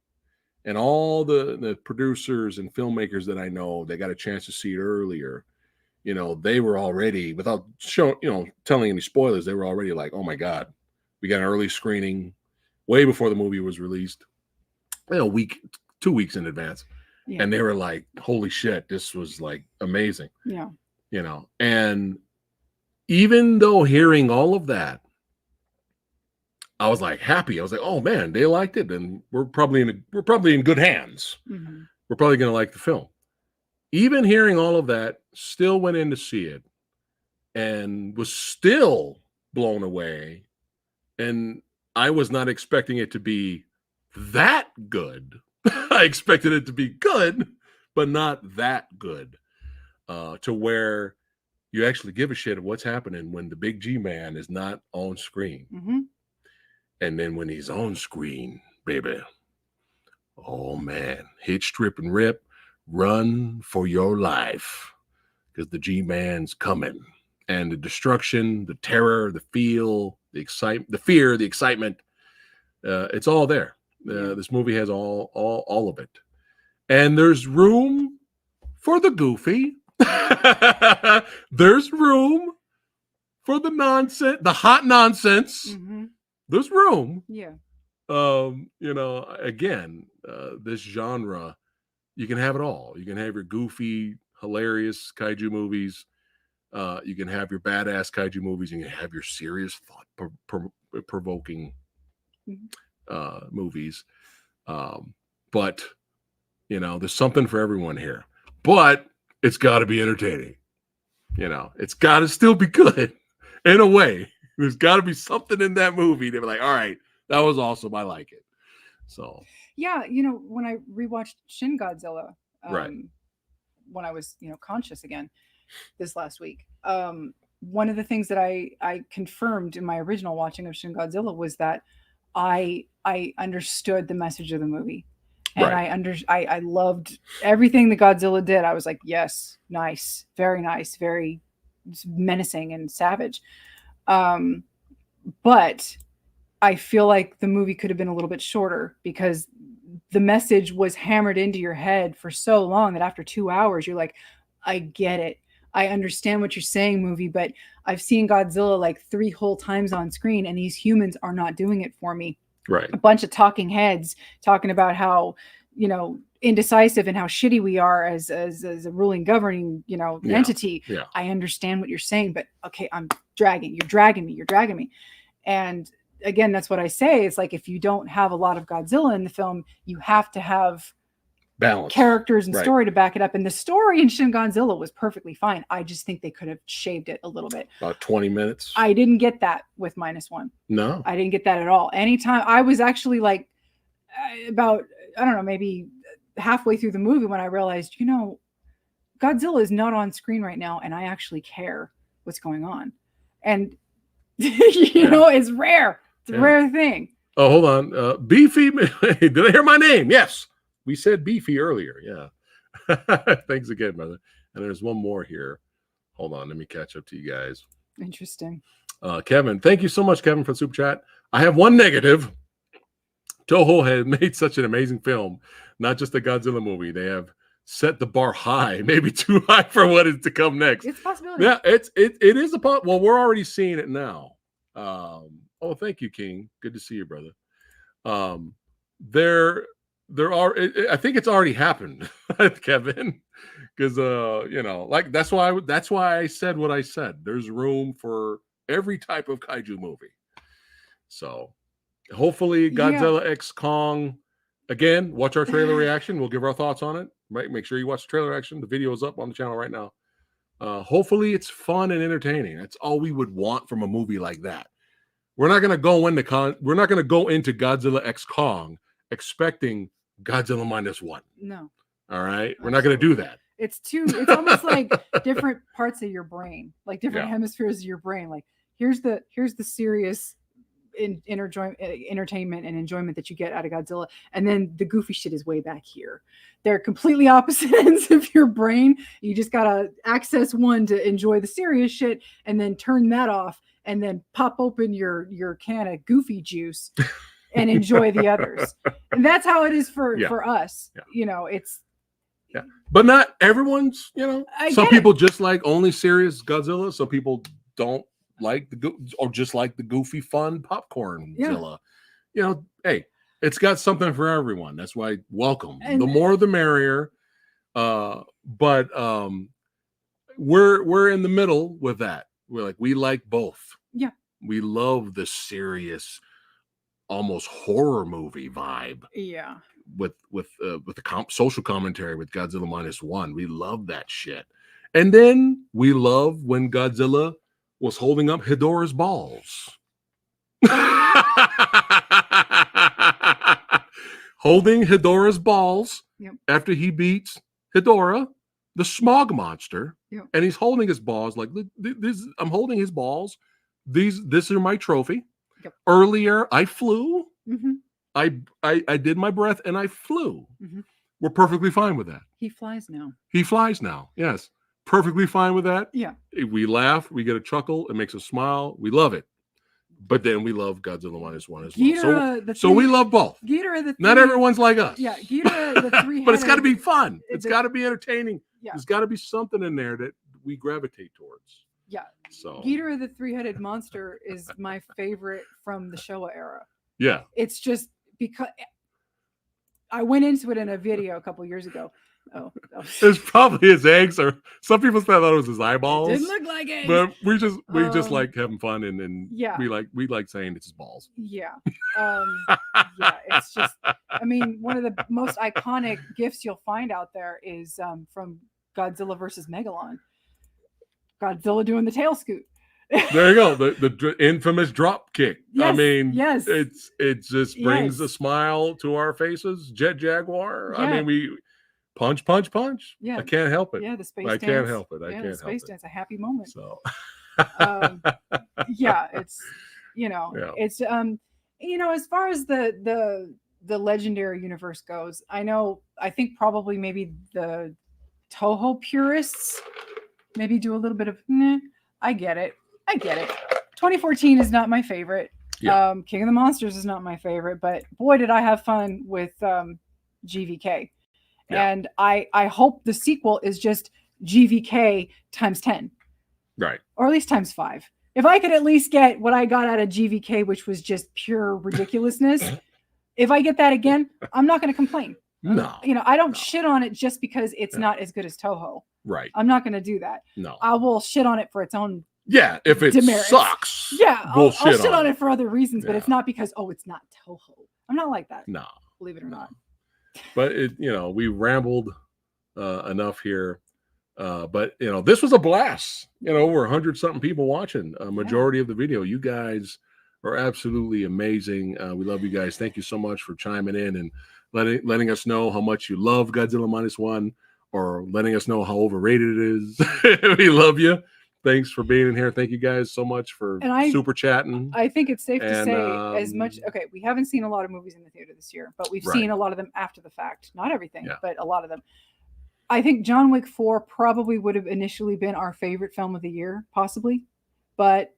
And all the producers and filmmakers that I know, they got a chance to see it earlier. You know, they were already, without telling any spoilers, they were already like, oh my God, we got an early screening way before the movie was released, 2 weeks in advance. Yeah. And they were like, holy shit, this was like amazing. Yeah. And even though hearing all of that, I was like happy. I was like, oh man, they liked it, and we're probably in good hands. Mm-hmm. We're probably going to like the film. Even hearing all of that, still went in to see it and was still blown away. And I was not expecting it to be that good. I expected it to be good, but not that good, to where you actually give a shit of what's happening when the big G man is not on screen. Mm-hmm. And then when he's on screen, baby, oh man, hit, strip, and rip, run for your life, because the G man's coming. And the destruction, the terror, the feel, the excitement, the fear, the excitement, it's all there. This movie has all of it. And there's room for the goofy. There's room for the nonsense, the hot nonsense. Mm-hmm. There's room. Yeah. Again, this genre, you can have it all. You can have your goofy, hilarious kaiju movies. You can have your badass kaiju movies, and you can have your serious, thought-provoking movies. But there's something for everyone here. But it's got to be entertaining. It's got to still be good in a way. There's got to be something in that movie to be like, all right, that was awesome. I like it. So yeah, when I rewatched Shin Godzilla, right, when I was conscious again this last week, one of the things that I confirmed in my original watching of Shin Godzilla was that I understood the message of the movie, and right. I loved everything that Godzilla did. I was like, yes, nice, very menacing and savage. But I feel like the movie could have been a little bit shorter, because the message was hammered into your head for so long that after 2 hours, you're like, I get it. I understand what you're saying, movie, but I've seen Godzilla like 3 whole times on screen, and these humans are not doing it for me. Right. A bunch of talking heads talking about how, indecisive and how shitty we are as a ruling governing, entity. Yeah. I understand what you're saying, but okay, you're dragging me. And again, that's what I say. It's like, if you don't have a lot of Godzilla in the film, you have to have balance, characters and story to back it up. And the story in Shin Godzilla was perfectly fine. I just think they could have shaved it a little bit. About 20 minutes. I didn't get that with -1. No, I didn't get that at all. Anytime I was actually like about, I don't know, maybe halfway through the movie when I realized, Godzilla is not on screen right now, and I actually care what's going on. And it's rare. It's a rare thing. Oh, hold on. Beefy, did I hear my name? Yes. We said Beefy earlier. Yeah. Thanks again, brother. And there's one more here. Hold on. Let me catch up to you guys. Interesting. Kevin, thank you so much, Kevin, for the super chat. I have one negative. Toho has made such an amazing film, not just a Godzilla movie. They have set the bar high, maybe too high for what is to come next. It's a possibility. Yeah, it is a possibility. Well, we're already seeing it now. Oh, thank you, King. Good to see you, brother. There are. I think it's already happened, Kevin, because like that's why I said what I said. There's room for every type of kaiju movie. So hopefully, Godzilla X Kong. Again, watch our trailer reaction. We'll give our thoughts on it. Right, make sure you watch the trailer reaction. The video is up on the channel right now. Hopefully, it's fun and entertaining. That's all we would want from a movie like that. We're not going to go into Godzilla X Kong expecting Godzilla -1. No. All right, we're not going to do that. It's almost like different parts of your brain, like different hemispheres of your brain. Like here's the serious entertainment and enjoyment that you get out of Godzilla, and then the goofy shit is way back here. They're completely opposite ends of your brain. You just gotta access one to enjoy the serious shit, and then turn that off, and then pop open your can of goofy juice and enjoy the others. And that's how it is for us. It's but not everyone's. Some people just like only serious Godzilla. Some people don't like or just like the goofy fun popcorn Zilla. Hey, it's got something for everyone. That's why welcome. And the more the merrier. But we're in the middle with that. We like both. Yeah. We love the serious, almost horror movie vibe. Yeah. With the social commentary with Godzilla -1. We love that shit. And then we love when Godzilla was holding up Hedorah's balls. Holding Hedorah's balls after he beats Hedorah, the smog monster. Yep. And he's holding his balls like this. I'm holding his balls. This are my trophy. Yep. Earlier, I flew. Mm-hmm. I did my breath and I flew. Mm-hmm. We're perfectly fine with that. He flies now. Yes. Perfectly fine with that. Yeah. We laugh, we get a chuckle, it makes us smile. We love it. But then we love Godzilla -1 as well. So we love both. Not everyone's like us. Yeah, Ghidorah, the three-headed. But it's got to be fun. It's got to be entertaining. Yeah. There's got to be something in there that we gravitate towards. Yeah. So Ghidorah, the three-headed monster, is my favorite from the Showa era. Yeah. It's just because I went into it in a video a couple years ago. Oh, it's probably his eggs, or some people thought it was his eyeballs. It didn't look like eggs. But we just like having fun and we like saying it's his balls. Yeah. It's just, I mean, one of the most iconic gifs you'll find out there is from Godzilla versus Megalon. Godzilla doing the tail scoot. There you go, the infamous drop kick. Yes, I mean, yes, it just brings a smile to our faces. Jet Jaguar. Yeah. I mean, we punch. Yeah, I can't help it. Yeah, the space dance. I can't help it. The space dance, a happy moment. So, it's it's as far as the legendary universe goes, I think probably maybe the Toho purists maybe do a little bit of I get it. 2014 is not my favorite. Yeah. King of the Monsters is not my favorite, but boy, did I have fun with GVK. Yeah. And I hope the sequel is just GVK times 10. Right. Or at least times 5. If I could at least get what I got out of GVK, which was just pure ridiculousness, if I get that again, I'm not going to complain. No. I don't shit on it just because it's not as good as Toho. Right. I'm not going to do that. No. I will shit on it for its own if it demerits. Sucks. Yeah, I'll shit on it for other reasons, but it's not because, it's not Toho. I'm not like that. No. Believe it or not. But we rambled enough here. But this was a blast. Over 100-something people watching. A majority of the video. You guys are absolutely amazing. We love you guys. Thank you so much for chiming in and letting us know how much you love Godzilla -1, or letting us know how overrated it is. We love you. Thanks for being in here. Thank you guys so much for super chatting. I think it's safe to say as much. Okay, we haven't seen a lot of movies in the theater this year, but we've seen a lot of them after the fact. Not everything, but a lot of them. I think John Wick 4 probably would have initially been our favorite film of the year, possibly. But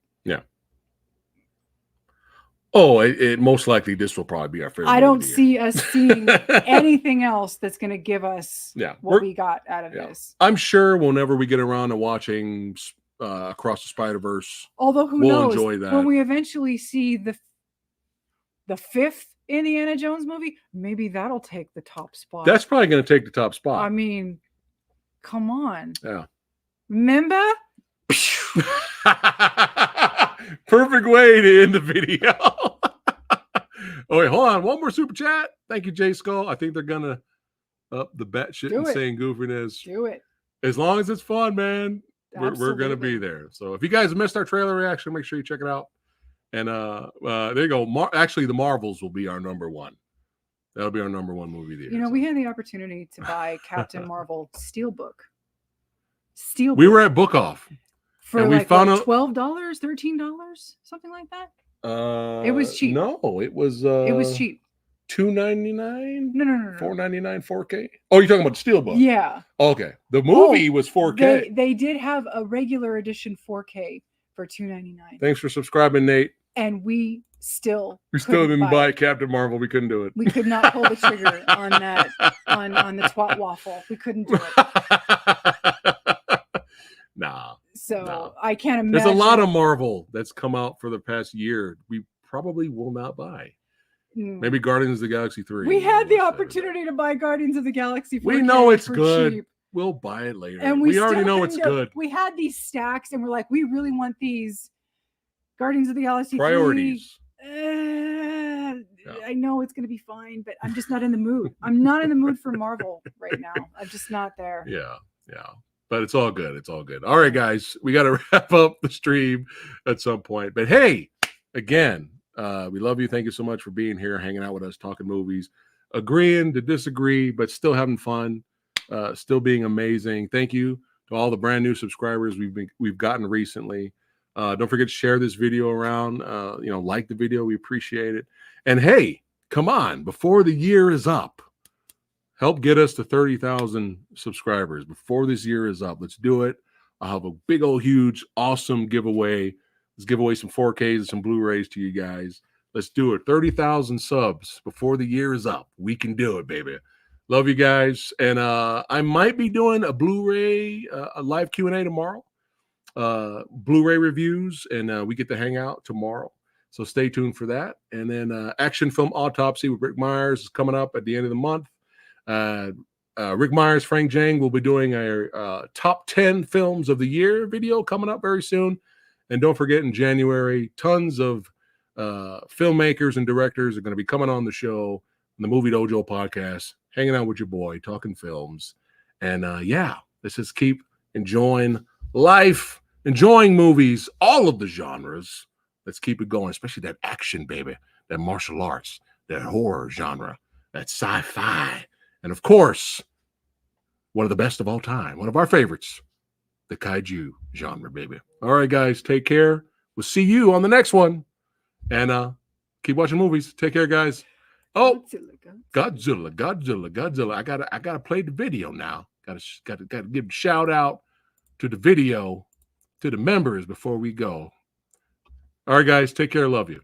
it most likely this will probably be our favorite. I don't see us seeing anything else that's going to give us what we got out of this. I'm sure whenever we get around to watching Across the Spider-Verse, although who knows, enjoy that when we eventually see the 5th Indiana Jones movie, maybe that'll take the top spot. That's probably going to take the top spot. I mean, come on. Yeah. Remember? Perfect way to end the video. Oh, wait, hold on. One more super chat. Thank you, J Skull. I think they're going to up the batshit insane goofiness. Do it. As long as it's fun, man. We're going to be there. So if you guys missed our trailer reaction, make sure you check it out. And there you go. Actually, the Marvels will be our number one. That'll be our number one movie. We had the opportunity to buy Captain Marvel Steelbook. We were at Book Off. For we found $12, $13, something like that. It was cheap. No, it was cheap. $2.99? No. $4.99 4K? Oh, you're talking about the Steelbook? Yeah. Okay. The movie was 4K. They did have a regular edition 4K for $2.99. Thanks for subscribing, Nate. And we still didn't buy Captain Marvel. We couldn't do it. We could not pull the trigger on that on the twat waffle. We couldn't do it. Nah. So I can't imagine. There's a lot of Marvel that's come out for the past year. We probably will not buy. Maybe Guardians of the Galaxy 3. We had the opportunity to buy Guardians of the Galaxy 4K. We know it's good. Cheap. We'll buy it later. And we already know it's good. We had these stacks and we're like, we really want these Guardians of the Galaxy priorities. 3. I know it's going to be fine, but I'm just not in the mood. I'm not in the mood for Marvel right now. I'm just not there. Yeah. But it's all good. It's all good. All right, guys. We got to wrap up the stream at some point. But hey, again, we love you. Thank you so much for being here, hanging out with us, talking movies, agreeing to disagree, but still having fun, still being amazing. Thank you to all the brand new subscribers we've gotten recently. Don't forget to share this video around. Like the video. We appreciate it. And hey, come on, before the year is up, help get us to 30,000 subscribers before this year is up. Let's do it. I'll have a big old huge awesome giveaway. Let's give away some 4Ks and some Blu-rays to you guys. Let's do it. 30,000 subs before the year is up. We can do it, baby. Love you guys. And I might be doing a Blu-ray, a live Q&A tomorrow. Blu-ray reviews, and we get to hang out tomorrow. So stay tuned for that. And then Action Film Autopsy with Rick Myers is coming up at the end of the month. Rick Myers, Frank Jang will be doing a top 10 films of the year video coming up very soon. And don't forget, in January, tons of filmmakers and directors are going to be coming on the show, on the Movie Dojo podcast, hanging out with your boy, talking films. And let's just keep enjoying life, enjoying movies, all of the genres. Let's keep it going, especially that action, baby, that martial arts, that horror genre, that sci-fi. And of course, one of the best of all time, one of our favorites, the Kaiju genre, baby. All right, guys, take care. We'll see you on the next one. And keep watching movies. Take care, guys. Oh, Godzilla. I gotta play the video now. Gotta give a shout out to the video, to the members before we go. All right, guys, take care. Love you.